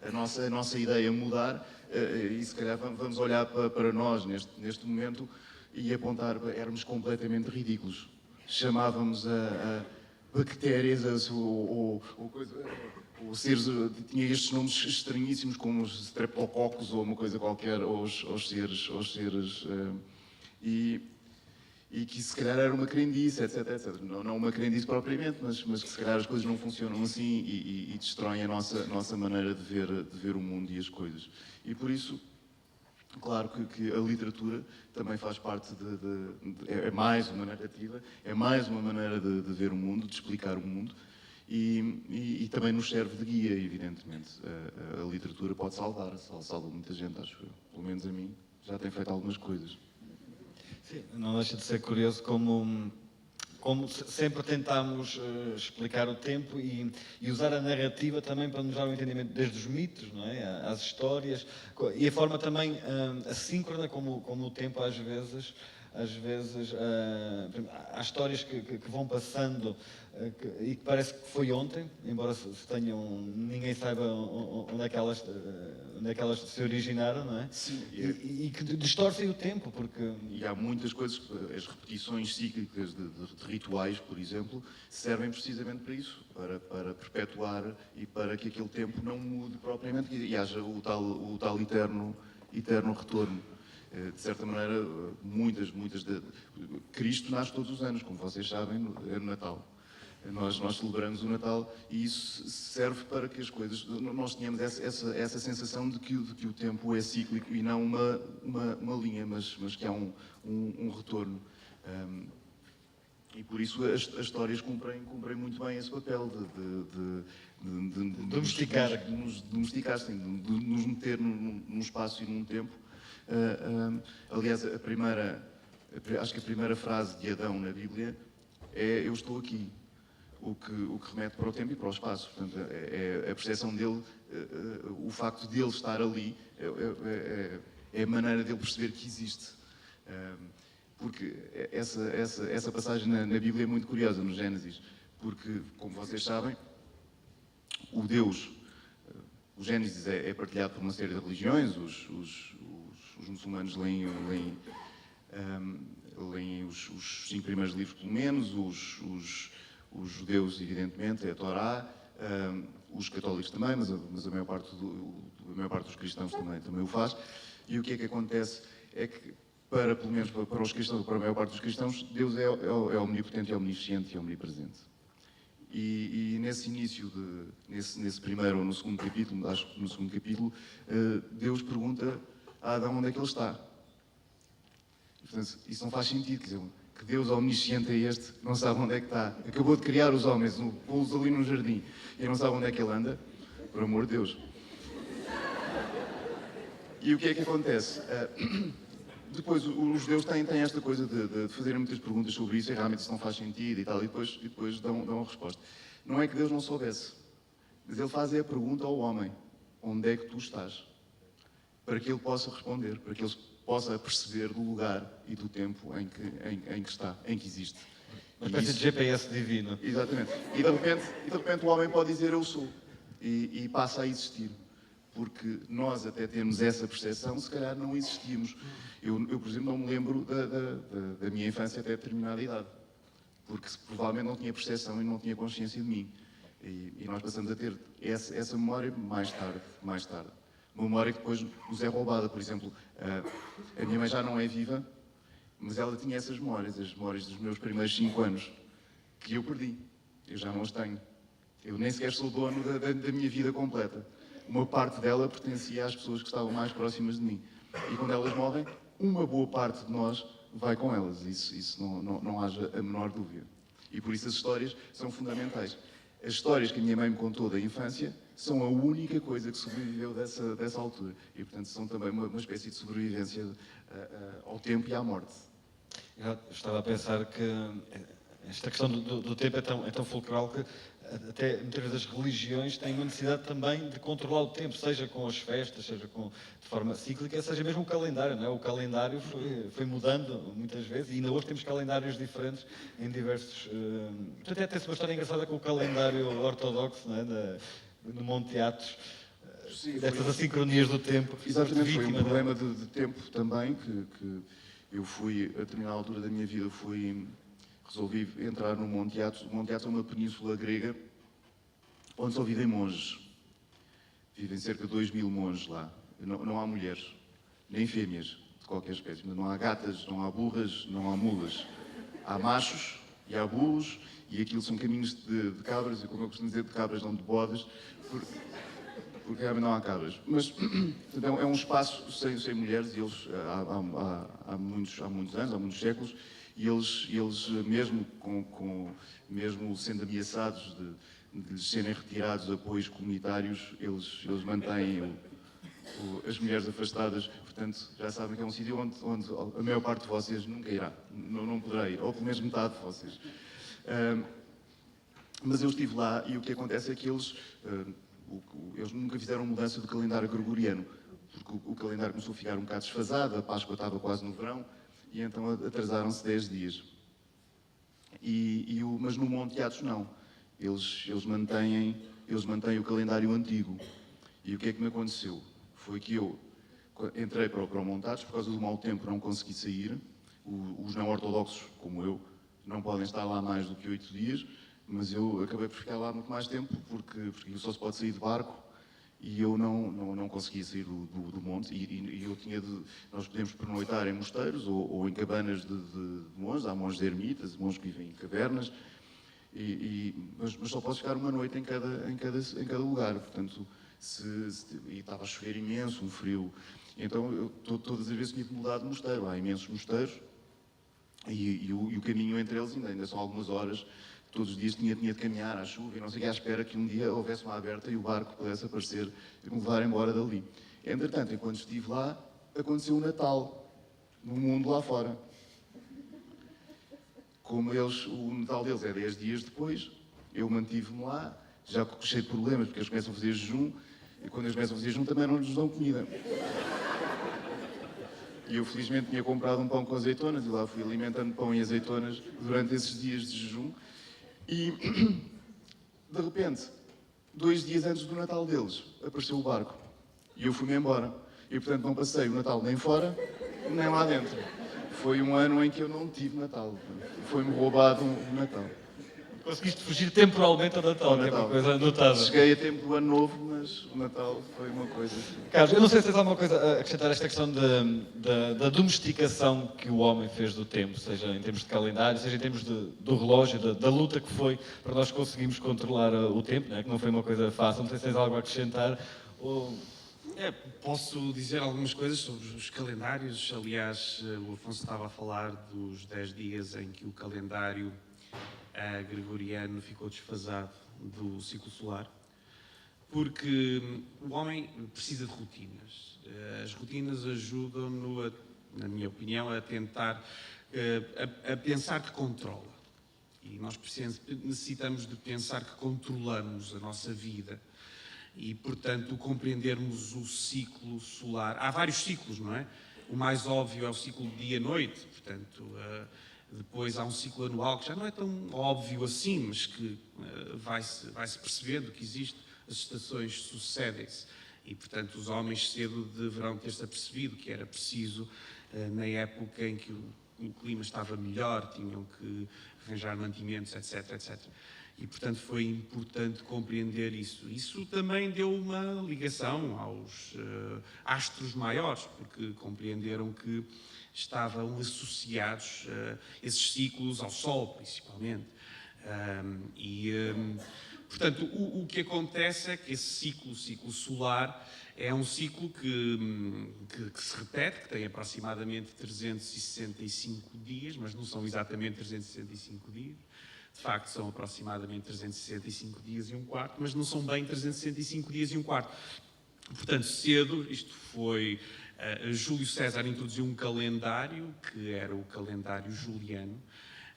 a nossa ideia mudar, e se calhar vamos olhar para nós neste momento e apontar, éramos completamente ridículos. Chamávamos a bactérias ou seres, tinha estes nomes estranhíssimos como os streptococcus ou uma coisa qualquer, aos seres e que se calhar era uma crendice, etc. Não uma crendice propriamente, mas que se calhar as coisas não funcionam assim e destroem a nossa maneira de ver o mundo e as coisas. E por isso, claro que a literatura também faz parte é mais uma narrativa, é mais uma maneira de ver o mundo, de explicar o mundo e também nos serve de guia, evidentemente. A literatura pode salva muita gente, acho eu. Pelo menos a mim, já tem feito algumas coisas. Sim, não deixa de ser curioso como sempre tentamos explicar o tempo e usar a narrativa também para nos dar um entendimento desde os mitos, não é? Às histórias, e a forma também assíncrona como o tempo às vezes há histórias que vão passando e que parece que foi ontem, embora ninguém saiba onde é que elas se originaram, não é? Sim. E que distorcem o tempo, porque... E há muitas coisas, as repetições cíclicas de rituais, por exemplo, servem precisamente para isso, para perpetuar e para que aquele tempo não mude propriamente e haja o tal eterno retorno. De certa maneira, Cristo nasce todos os anos, como vocês sabem, no Natal. Nós celebramos o Natal e isso serve para que as coisas... Nós tenhamos essa sensação de que o tempo é cíclico e não uma linha, mas que há um retorno. E por isso as histórias cumprem muito bem esse papel de nos domesticar, sim, de nos meter num espaço e num tempo. Aliás, acho que a primeira frase de Adão na Bíblia é "eu estou aqui", o que remete para o tempo e para o espaço. Portanto, é a percepção dele, o facto de ele estar ali, é a maneira dele perceber que existe. Porque essa passagem na Bíblia é muito curiosa, no Gênesis, porque, como vocês sabem, o Gênesis é partilhado por uma série de religiões, os muçulmanos leem os 5 primeiros livros, pelo menos, os judeus, evidentemente, é a Torá, os católicos também, mas a maior parte dos cristãos também o faz. E o que é que acontece é que, pelo menos para os cristãos, para a maior parte dos cristãos, Deus é omnipotente, é omnisciente e omnipresente. E nesse início, nesse primeiro ou no segundo capítulo, acho que no segundo capítulo, Deus pergunta a Adão onde é que ele está. E, portanto, isso não faz sentido, quer dizer, que Deus omnisciente é este, que não sabe onde é que está. Acabou de criar os homens, pô-los ali num jardim, e não sabe onde é que ele anda, por amor de Deus. E o que é que acontece? Depois, os judeus têm esta coisa de fazerem muitas perguntas sobre isso, e realmente isso não faz sentido e tal, e depois dão a resposta. Não é que Deus não soubesse, mas ele faz a pergunta ao homem: onde é que tu estás? Para que ele possa responder, para que ele possa perceber do lugar e do tempo em que está, em que existe. Uma espécie de GPS divino. Exatamente. E de repente o homem pode dizer eu sou, e passa a existir. Porque nós até temos essa percepção, se calhar não existíamos. Eu por exemplo, não me lembro da minha infância até determinada idade, porque provavelmente não tinha percepção e não tinha consciência de mim. E nós passamos a ter essa memória mais tarde. Uma memória que depois nos é roubada. Por exemplo, a minha mãe já não é viva, mas ela tinha essas memórias, as memórias dos meus primeiros 5 anos, que eu perdi. Eu já não as tenho. Eu nem sequer sou dono da minha vida completa. Uma parte dela pertencia às pessoas que estavam mais próximas de mim. E quando elas morrem, uma boa parte de nós vai com elas. Isso não haja a menor dúvida. E por isso as histórias são fundamentais. As histórias que a minha mãe me contou da infância são a única coisa que sobreviveu dessa altura. E, portanto, são também uma espécie de sobrevivência ao tempo e à morte. Eu estava a pensar que esta questão do tempo é tão fulcral que até muitas vezes as religiões têm uma necessidade também de controlar o tempo, seja com as festas, seja de forma cíclica, seja mesmo o calendário, não é? O calendário foi mudando muitas vezes e ainda hoje temos calendários diferentes em diversos... Até tem-se uma história engraçada com o calendário ortodoxo, não é? No Monte Athos. Sim, destas assincronias do tempo. Exatamente, foi um problema de tempo também, que eu fui, a determinada altura da minha vida, resolvi entrar no Monte Athos. O Monte Athos é uma península grega onde só vivem monges. Vivem cerca de 2.000 monges lá. Não há mulheres, nem fêmeas de qualquer espécie. Não há gatas, não há burras, não há mulas. Há machos e há burros, e aquilo são caminhos de cabras, e como eu costumo dizer, de cabras, não de bodas, porque realmente não há cabras. Mas então, é um espaço sem mulheres, e eles há muitos anos, há muitos séculos, e eles mesmo sendo ameaçados de lhes serem retirados apoios comunitários, eles mantêm as mulheres afastadas. Portanto, já sabem que é um sítio onde a maior parte de vocês nunca irá, não poderá ir, ou pelo menos metade de vocês. Mas eu estive lá e o que acontece é que eles nunca fizeram mudança do calendário gregoriano, porque o calendário começou a ficar um bocado desfasado, a Páscoa estava quase no verão, e então atrasaram-se 10 dias. Mas no Monte Athos não. Eles mantêm o calendário antigo. E o que é que me aconteceu? Foi que eu entrei para o Monte Athos, por causa do mau tempo não consegui sair. Os não ortodoxos, como eu, não podem estar lá mais do que 8 dias, mas eu acabei por ficar lá muito mais tempo, porque só se pode sair de barco, e eu não conseguia sair do monte, e nós podemos pernoitar em mosteiros ou em cabanas de monges, há monges ermitas, monges que vivem em cavernas, mas só posso ficar uma noite em cada lugar, portanto, e estava a chover imenso, um frio, então eu todas as vezes tinha que mudar de mosteiro, há imensos mosteiros, e o caminho entre eles ainda são algumas horas. Todos os dias tinha de caminhar à chuva e não sei o que, à espera que um dia houvesse uma aberta e o barco pudesse aparecer e me levar embora dali. Entretanto, enquanto estive lá, aconteceu o Natal, no mundo lá fora. Como o Natal deles é 10 dias depois, eu mantive-me lá, já cheio de problemas, porque eles começam a fazer jejum, e quando eles começam a fazer jejum também não lhes dão comida. E eu felizmente tinha comprado um pão com azeitonas, e lá fui alimentando pão e azeitonas durante esses dias de jejum. E, de repente, 2 dias antes do Natal deles, apareceu o barco. E eu fui-me embora. E, portanto, não passei o Natal nem fora, nem lá dentro. Foi um ano em que eu não tive Natal. Foi-me roubado o Natal. Conseguiste fugir temporalmente ao Natal, que é uma coisa notável. Cheguei a tempo do Ano Novo, mas o Natal foi uma coisa assim. Carlos, eu não sei se tens alguma coisa a acrescentar a esta questão da domesticação que o homem fez do tempo, seja em termos de calendário, seja em termos do relógio, da luta que foi para nós conseguirmos controlar o tempo, não é? Que não foi uma coisa fácil. Não sei se tens algo a acrescentar. Posso dizer algumas coisas sobre os calendários. Aliás, o Afonso estava a falar dos 10 dias em que o calendário gregoriano ficou desfasado do ciclo solar, porque o homem precisa de rotinas. As rotinas ajudam-no, na minha opinião, a tentar, a pensar que controla. E nós necessitamos de pensar que controlamos a nossa vida e, portanto, compreendermos o ciclo solar. Há vários ciclos, não é? O mais óbvio é o ciclo dia-noite, portanto, depois há um ciclo anual que já não é tão óbvio assim, mas que vai-se percebendo que existe, as estações sucedem-se. E, portanto, os homens cedo deverão ter-se apercebido que era preciso, na época em que o clima estava melhor, tinham que arranjar mantimentos, etc, etc. E, portanto, foi importante compreender isso. Isso também deu uma ligação aos astros maiores, porque compreenderam que estavam associados esses ciclos ao Sol, principalmente. Portanto, o que acontece é que esse ciclo solar, é um ciclo que se repete, que tem aproximadamente 365 dias, mas não são exatamente 365 dias. De facto, são aproximadamente 365 dias e um quarto, mas não são bem 365 dias e um quarto. Portanto, cedo, isto foi... Júlio César introduziu um calendário, que era o calendário juliano,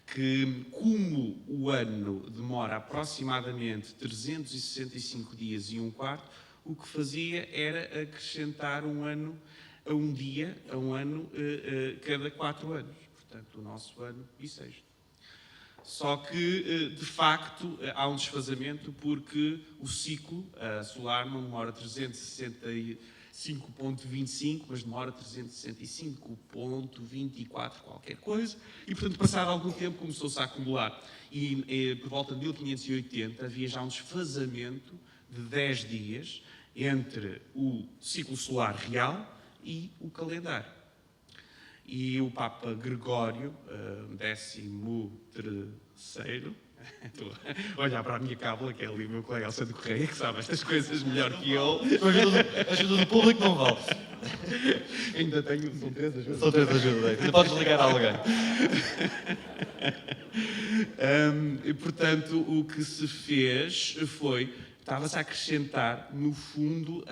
que, como o ano demora aproximadamente 365 dias e um quarto, o que fazia era acrescentar um ano a um dia, a um ano, cada 4 anos. Portanto, o nosso ano bissexto. Só que, de facto, há um desfazamento porque o ciclo solar não demora 365,25, mas demora 365,24 qualquer coisa, e, portanto, passado algum tempo começou-se a acumular. E por volta de 1580 havia já um desfazamento de 10 dias entre o ciclo solar real e o calendário. E o Papa Gregório, 13º, estou a olhar para a minha cábula, que é ali o meu colega Alexandre Correia, que sabe estas coisas melhor que eu. A ajuda do público não vale. Ainda tenho, são 3 ajudas. São 3 ajudas. Ainda podes ligar a alguém. E, portanto, o que se fez foi, estava-se a acrescentar, no fundo,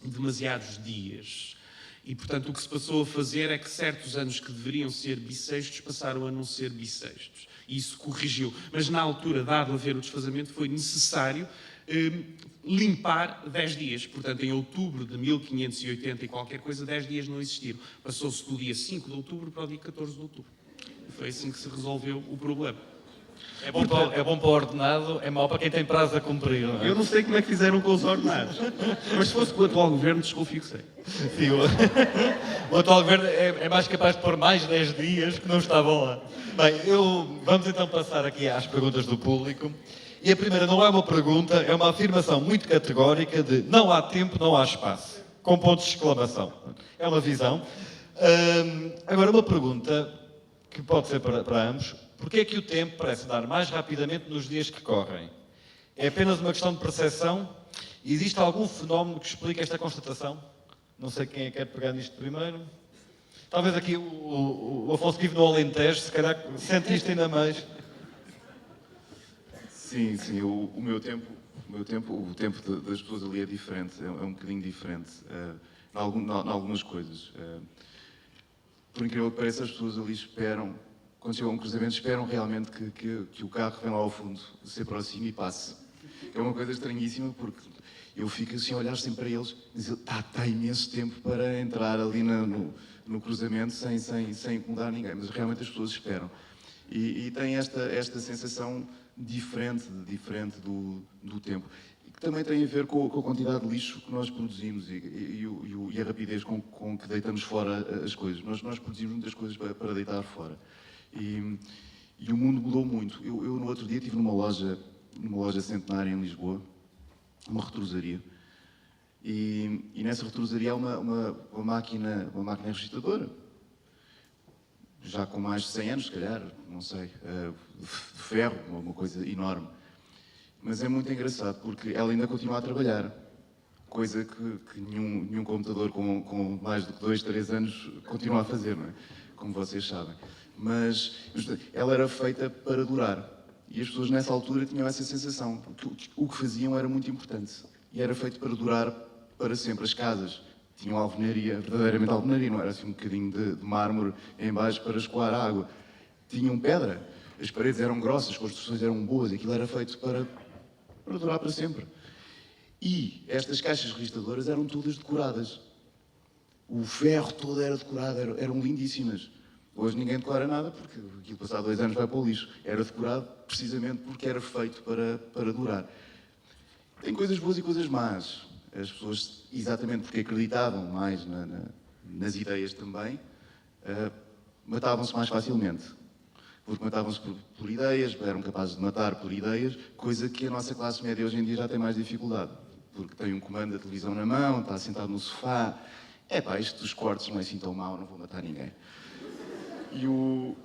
demasiados dias. E, portanto, o que se passou a fazer é que certos anos que deveriam ser bissextos passaram a não ser bissextos. E isso corrigiu. Mas, na altura, dado haver o desfazamento, foi necessário limpar 10 dias. Portanto, em outubro de 1580 e qualquer coisa, 10 dias não existiram. Passou-se do dia 5 de outubro para o dia 14 de outubro. E foi assim que se resolveu o problema. É bom para o ordenado, é mau para quem tem prazo a cumprir, não é? Eu não sei como é que fizeram com os ordenados, mas se fosse com o atual governo, desconfio que sei. Sim, o atual governo é mais capaz de pôr mais 10 dias que não estavam lá. Bem, vamos então passar aqui às perguntas do público. E a primeira não é uma pergunta, é uma afirmação muito categórica de não há tempo, não há espaço, com pontos de exclamação. É uma visão. Agora, uma pergunta que pode ser para ambos. Porquê é que o tempo parece andar mais rapidamente nos dias que correm? É apenas uma questão de percepção? Existe algum fenómeno que explique esta constatação? Não sei quem é que quer pegar nisto primeiro. Talvez aqui o Afonso que vive no Alentejo, se calhar sente isto ainda mais. Sim, o tempo das pessoas ali é diferente, é um bocadinho diferente, em algumas coisas. Por incrível que pareça, as pessoas ali esperam, quando chegam a um cruzamento, esperam realmente que o carro que vem lá ao fundo se aproxime e passe. É uma coisa estranhíssima, porque eu fico assim a olhar sempre para eles e dizer, está imenso tempo para entrar ali no cruzamento sem incomodar ninguém, mas realmente as pessoas esperam. E tem esta sensação diferente do tempo. E que também tem a ver com a quantidade de lixo que nós produzimos e a rapidez com que deitamos fora as coisas. Nós produzimos muitas coisas para deitar fora. E o mundo mudou muito. Eu no outro dia estive numa loja centenária em Lisboa, uma retrosaria. E nessa retrosaria há uma máquina registradora, já com mais de 100 anos, se calhar, não sei, de ferro, uma coisa enorme. Mas é muito engraçado, porque ela ainda continua a trabalhar, coisa que nenhum computador com mais de 2, 3 anos continua a fazer, não é? Como vocês sabem. Mas ela era feita para durar. E as pessoas nessa altura tinham essa sensação, porque o que faziam era muito importante. E era feito para durar para sempre. As casas tinham alvenaria, verdadeiramente alvenaria, não era assim um bocadinho de mármore em baixo para escoar a água. Tinham pedra, as paredes eram grossas, as construções eram boas, aquilo era feito para durar para sempre. E estas caixas registradoras eram todas decoradas. O ferro todo era decorado, eram lindíssimas. Hoje ninguém decora nada, porque aquilo passado 2 anos vai para o lixo. Era decorado precisamente porque era feito para durar. Tem coisas boas e coisas más. As pessoas, exatamente porque acreditavam mais nas ideias também, matavam-se mais facilmente. Porque matavam-se por ideias, eram capazes de matar por ideias, coisa que a nossa classe média hoje em dia já tem mais dificuldade. Porque tem um comando da televisão na mão, está sentado no sofá. Isto dos cortes não é assim tão mau, não vou matar ninguém.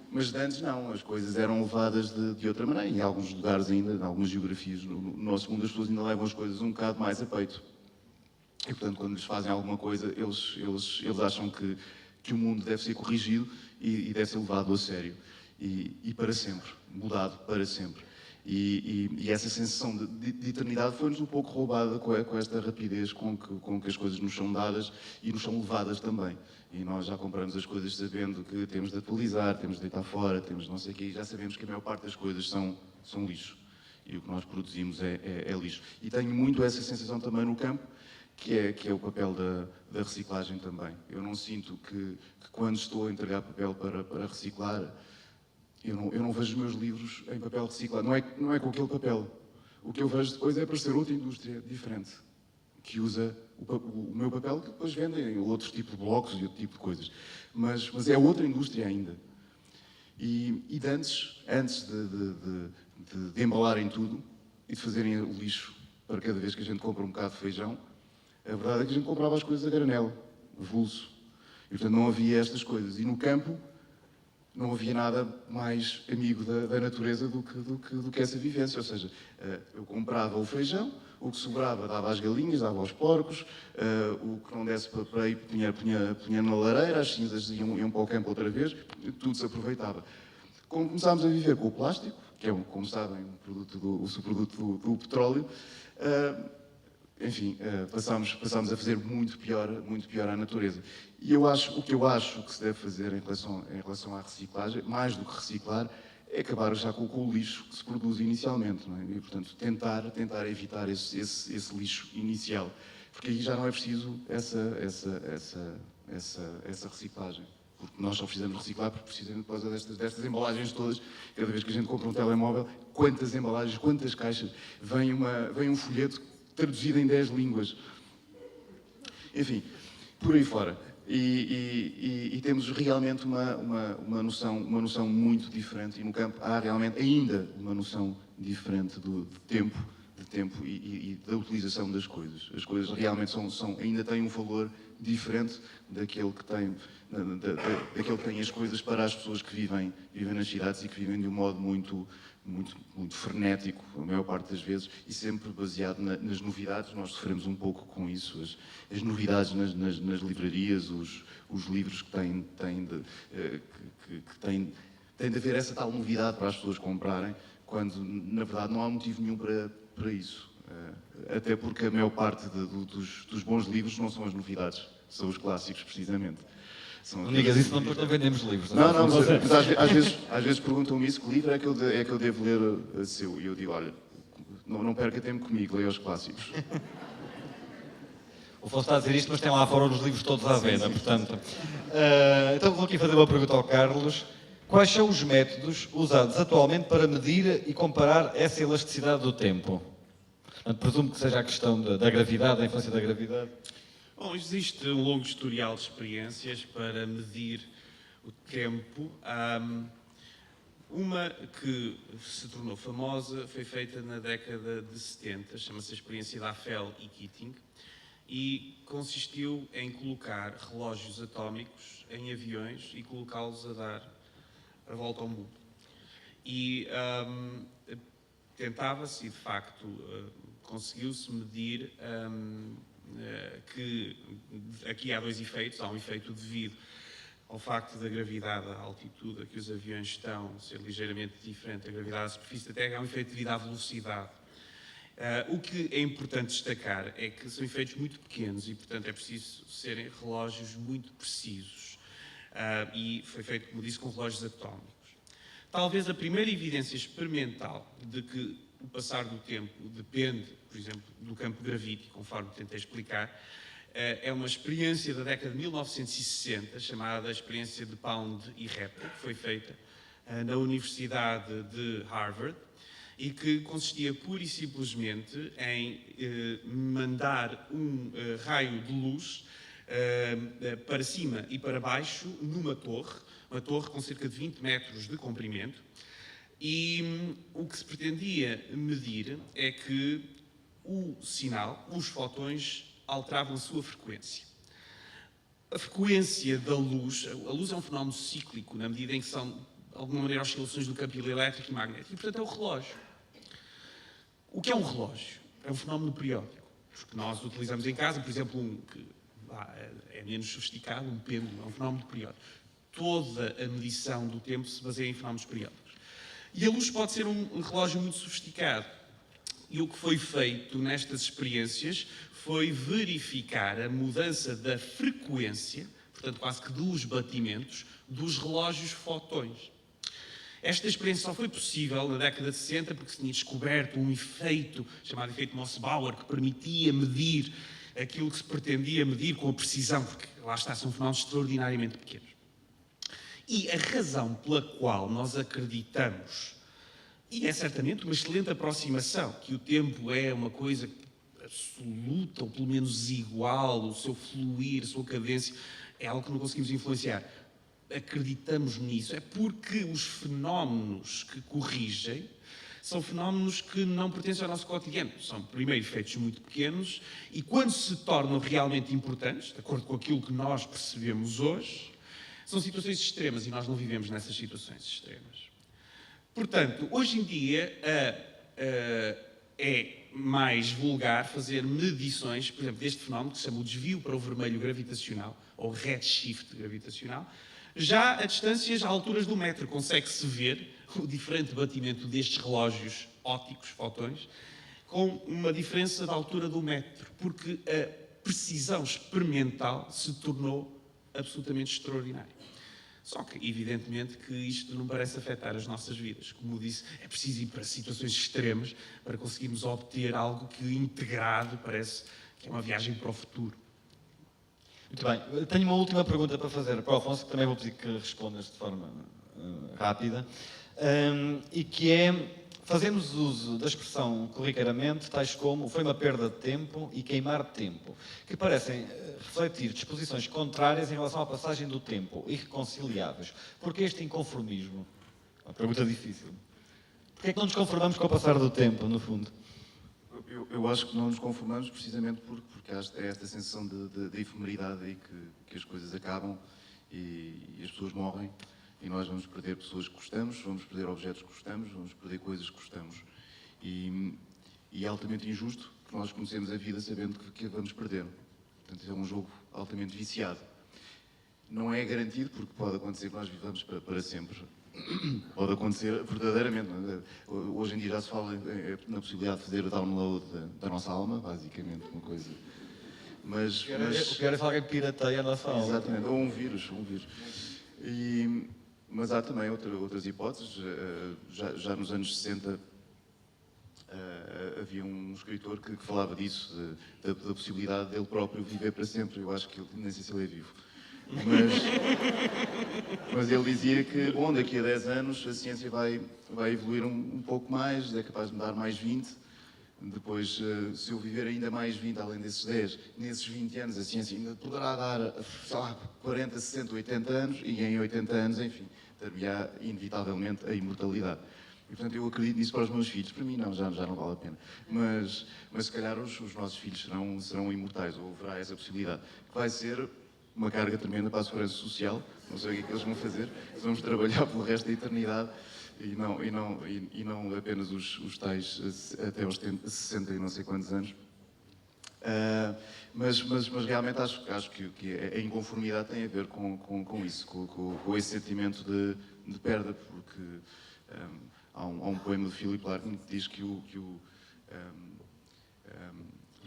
Mas de antes não, as coisas eram levadas de outra maneira. Em alguns lugares ainda, em algumas geografias, no nosso mundo as pessoas ainda levam as coisas um bocado mais a peito. E portanto, quando lhes fazem alguma coisa, eles acham que o mundo deve ser corrigido e deve ser levado a sério. E para sempre, mudado para sempre. E essa sensação de eternidade foi-nos um pouco roubada com esta rapidez com que as coisas nos são dadas e nos são levadas também. E nós já compramos as coisas sabendo que temos de atualizar, temos de deitar fora, temos não sei o quê, e já sabemos que a maior parte das coisas são lixo. E o que nós produzimos é lixo. E tenho muito essa sensação também no campo, que é o papel da reciclagem também. Eu não sinto que quando estou a entregar papel para reciclar, eu não vejo os meus livros em papel reciclado. Não é com aquele papel. O que eu vejo depois é aparecer outra indústria diferente, que usa o meu papel, que depois vendem outro tipo de blocos e outro tipo de coisas. Mas é outra indústria ainda. E de antes de embalarem tudo e de fazerem o lixo para cada vez que a gente compra um bocado de feijão, a verdade é que a gente comprava as coisas a granel, avulso. E portanto não havia estas coisas. E no campo não havia nada mais amigo da natureza do que essa vivência. Ou seja, eu comprava o feijão, o que sobrava dava às galinhas, dava aos porcos, o que não desse para aí punha na lareira, as cinzas iam para o campo outra vez, tudo se aproveitava. Como começámos a viver com o plástico, que é, como sabem, o subproduto do petróleo, enfim, passámos a fazer muito pior à natureza. E o que eu acho que se deve fazer em relação à reciclagem, mais do que reciclar, é acabar já com o lixo que se produz inicialmente, não é? E, portanto, tentar evitar esse lixo inicial, porque aí já não é preciso essa reciclagem. porque nós só precisamos reciclar precisamente por causa destas embalagens todas. Cada vez que a gente compra um telemóvel, quantas embalagens, quantas caixas, vem um folheto traduzido em 10 línguas. Enfim, por aí fora. E temos realmente uma noção muito diferente, e no campo há realmente ainda uma noção diferente de tempo e da utilização das coisas. As coisas realmente ainda têm um valor diferente daquele que tem as coisas para as pessoas que vivem nas cidades e que vivem de um modo muito frenético, a maior parte das vezes, e sempre baseado nas novidades. Nós sofremos um pouco com isso, as novidades nas livrarias, os livros que têm de haver essa tal novidade para as pessoas comprarem, quando na verdade não há motivo nenhum para isso. Até porque a maior parte dos bons livros não são as novidades, são os clássicos, precisamente. Não digas isso, não, depois não vendemos livros. Não, mas às vezes perguntam-me isso, que livro é que eu devo ler seu? E eu digo, olha, não perca tempo comigo, leia os clássicos. O Afonso está a dizer isto, mas tem lá fora os livros todos à venda, portanto. Então vou aqui fazer uma pergunta ao Carlos. Quais são os métodos usados atualmente para medir e comparar essa elasticidade do tempo? Portanto, presumo que seja a questão da gravidade, da influência da gravidade. Bom, existe um longo historial de experiências para medir o tempo. Uma que se tornou famosa foi feita na década de 70, chama-se a experiência da Eiffel e Keating, e consistiu em colocar relógios atómicos em aviões e colocá-los a dar a volta ao mundo. E tentava-se, e de facto conseguiu-se medir que aqui há dois efeitos. Há um efeito devido ao facto da gravidade, a altitude a que os aviões estão ser ligeiramente diferente da gravidade da superfície da Terra. Há um efeito devido à velocidade. O que é importante destacar é que são efeitos muito pequenos e, portanto, é preciso serem relógios muito precisos. E foi feito, como disse, com relógios atómicos. Talvez a primeira evidência experimental de que o passar do tempo depende, por exemplo, do campo gravítico, conforme tentei explicar, é uma experiência da década de 1960, chamada experiência de Pound e Repton, que foi feita na Universidade de Harvard, e que consistia pura e simplesmente em mandar um raio de luz para cima e para baixo numa torre, uma torre com cerca de 20 metros de comprimento, e o que se pretendia medir é que o sinal, os fotões, alteravam a sua frequência. A frequência da luz, a luz é um fenómeno cíclico, na medida em que são, de alguma maneira, oscilações do campo elétrico e magnético, e, portanto, é o relógio. O que é um relógio? É um fenómeno periódico, que nós utilizamos em casa, por exemplo, que é menos sofisticado, um pêndulo, é um fenómeno periódico. Toda a medição do tempo se baseia em fenómenos periódicos. E a luz pode ser um relógio muito sofisticado. E o que foi feito nestas experiências foi verificar a mudança da frequência, portanto quase que dos batimentos, dos relógios fotões. Esta experiência só foi possível na década de 60 porque se tinha descoberto um efeito chamado efeito Mossbauer, que permitia medir aquilo que se pretendia medir com a precisão, porque lá está, são fenómenos extraordinariamente pequenos. E a razão pela qual nós acreditamos, e é certamente uma excelente aproximação, que o tempo é uma coisa absoluta, ou pelo menos igual, o seu fluir, a sua cadência, é algo que não conseguimos influenciar. Acreditamos nisso, é porque os fenómenos que corrigem são fenómenos que não pertencem ao nosso cotidiano. São, primeiro, efeitos muito pequenos, e quando se tornam realmente importantes, de acordo com aquilo que nós percebemos hoje, são situações extremas, e nós não vivemos nessas situações extremas. Portanto, hoje em dia é mais vulgar fazer medições, por exemplo, deste fenómeno que se chama o desvio para o vermelho gravitacional, ou redshift gravitacional. Já a distâncias, a alturas do metro, consegue-se ver o diferente batimento destes relógios ópticos, fotões, com uma diferença da altura do metro, porque a precisão experimental se tornou absolutamente extraordinária. Só que, evidentemente, que isto não parece afetar as nossas vidas. Como disse, é preciso ir para situações extremas para conseguirmos obter algo que, integrado, parece que é uma viagem para o futuro. Muito bem. Eu tenho uma última pergunta para fazer para o Afonso, que também vou pedir que respondas de forma rápida, e que é, fazemos uso da expressão corriqueiramente, tais como foi uma perda de tempo e queimar de tempo, que parecem refletir disposições contrárias em relação à passagem do tempo, irreconciliáveis. Porquê este inconformismo? Uma pergunta difícil. Porquê é que não nos conformamos com o passar do tempo, no fundo? Eu acho que não nos conformamos precisamente porque há esta sensação de efemeridade e que as coisas acabam e as pessoas morrem e nós vamos perder pessoas que gostamos, vamos perder objetos que gostamos, vamos perder coisas que gostamos. E é altamente injusto que nós comecemos a vida sabendo que a vamos perder. Portanto, é um jogo altamente viciado. Não é garantido, porque pode acontecer que nós vivamos para sempre. Pode acontecer verdadeiramente. Hoje em dia já se fala na possibilidade de fazer o download da nossa alma, basicamente, uma coisa. Mas O pior é se alguém pirateia a nossa alma. exatamente, ou um vírus. Mas há também outras hipóteses. Já nos anos 60 havia um escritor que falava disso, da possibilidade dele próprio viver para sempre. Eu acho que ele, nem sei se ele é vivo. Mas ele dizia que, bom, daqui a 10 anos a ciência vai evoluir um pouco mais, é capaz de me dar mais 20. Depois, se eu viver ainda mais 20, além desses 10, nesses 20 anos a ciência ainda poderá dar, sei lá, 40, 60, 80 anos, e em 80 anos, enfim, ter-me-á inevitavelmente a imortalidade. E, portanto, eu acredito nisso para os meus filhos. Para mim, não, já não vale a pena. Mas se calhar os nossos filhos serão imortais, ou haverá essa possibilidade. Vai ser uma carga tremenda para a segurança social, não sei o que é que eles vão fazer, vamos trabalhar pelo resto da eternidade e não apenas os tais até aos 60 e não sei quantos anos. Mas realmente acho que a inconformidade tem a ver com isso, com esse sentimento de perda, porque há um poema de Philip Larkin que diz que o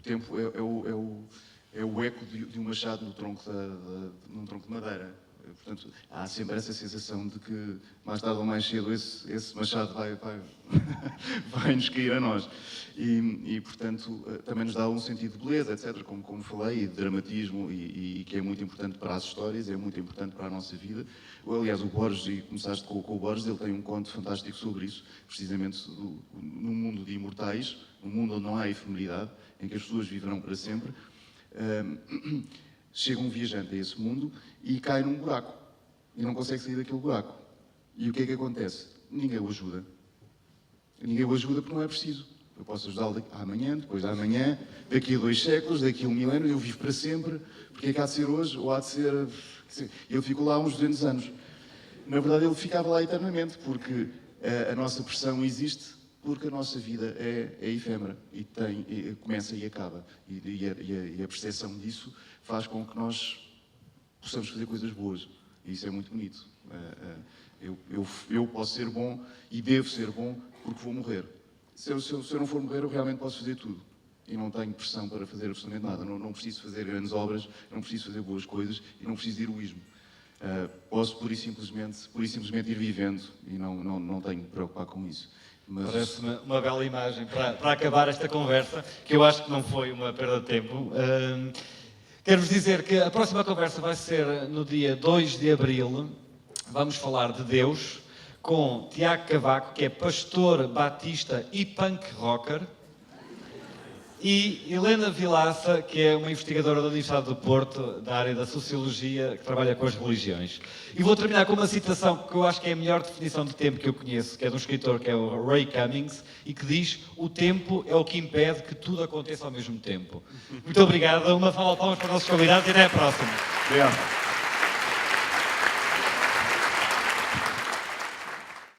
tempo é o eco de um machado num tronco de madeira. Portanto, há sempre essa sensação de que, mais tarde ou mais cedo, esse machado vai nos cair a nós. Portanto, também nos dá um sentido de beleza, etc., como falei, e de dramatismo, e que é muito importante para as histórias, é muito importante para a nossa vida. Aliás, o Borges, e começaste com o Borges, ele tem um conto fantástico sobre isso, precisamente num mundo de imortais, num mundo onde não há efemeridade, em que as pessoas viverão para sempre. Chega um viajante a esse mundo e cai num buraco e não consegue sair daquele buraco. E o que é que acontece? Ninguém o ajuda. Ninguém o ajuda porque não é preciso. Eu posso ajudá-lo amanhã, depois da amanhã, daqui a 2 séculos, daqui a 1 milénio, eu vivo para sempre. Porque é que há de ser hoje ou há de ser... Ele ficou lá uns 200 anos. Na verdade, ele ficava lá eternamente, porque a nossa pressão existe porque a nossa vida é efêmera e começa e acaba. E a percepção disso faz com que nós possamos fazer coisas boas. E isso é muito bonito. Eu posso ser bom e devo ser bom porque vou morrer. Se eu não for morrer, eu realmente posso fazer tudo. E não tenho pressão para fazer absolutamente nada. Não preciso fazer grandes obras, não preciso fazer boas coisas e não preciso de heroísmo. Posso pura e simplesmente ir vivendo e não tenho que me preocupar com isso. Parece-me uma bela imagem para acabar esta conversa, que eu acho que não foi uma perda de tempo. Quero-vos dizer que a próxima conversa vai ser no dia 2 de abril. Vamos falar de Deus com Tiago Cavaco, que é pastor batista e punk rocker, e Helena Vilaça, que é uma investigadora da Universidade do Porto, da área da Sociologia, que trabalha com as religiões. E vou terminar com uma citação que eu acho que é a melhor definição de tempo que eu conheço, que é de um escritor que é o Ray Cummings, e que diz: o tempo é o que impede que tudo aconteça ao mesmo tempo. Muito obrigado, uma salva de palmas para os nossos convidados e até à próxima. Obrigado.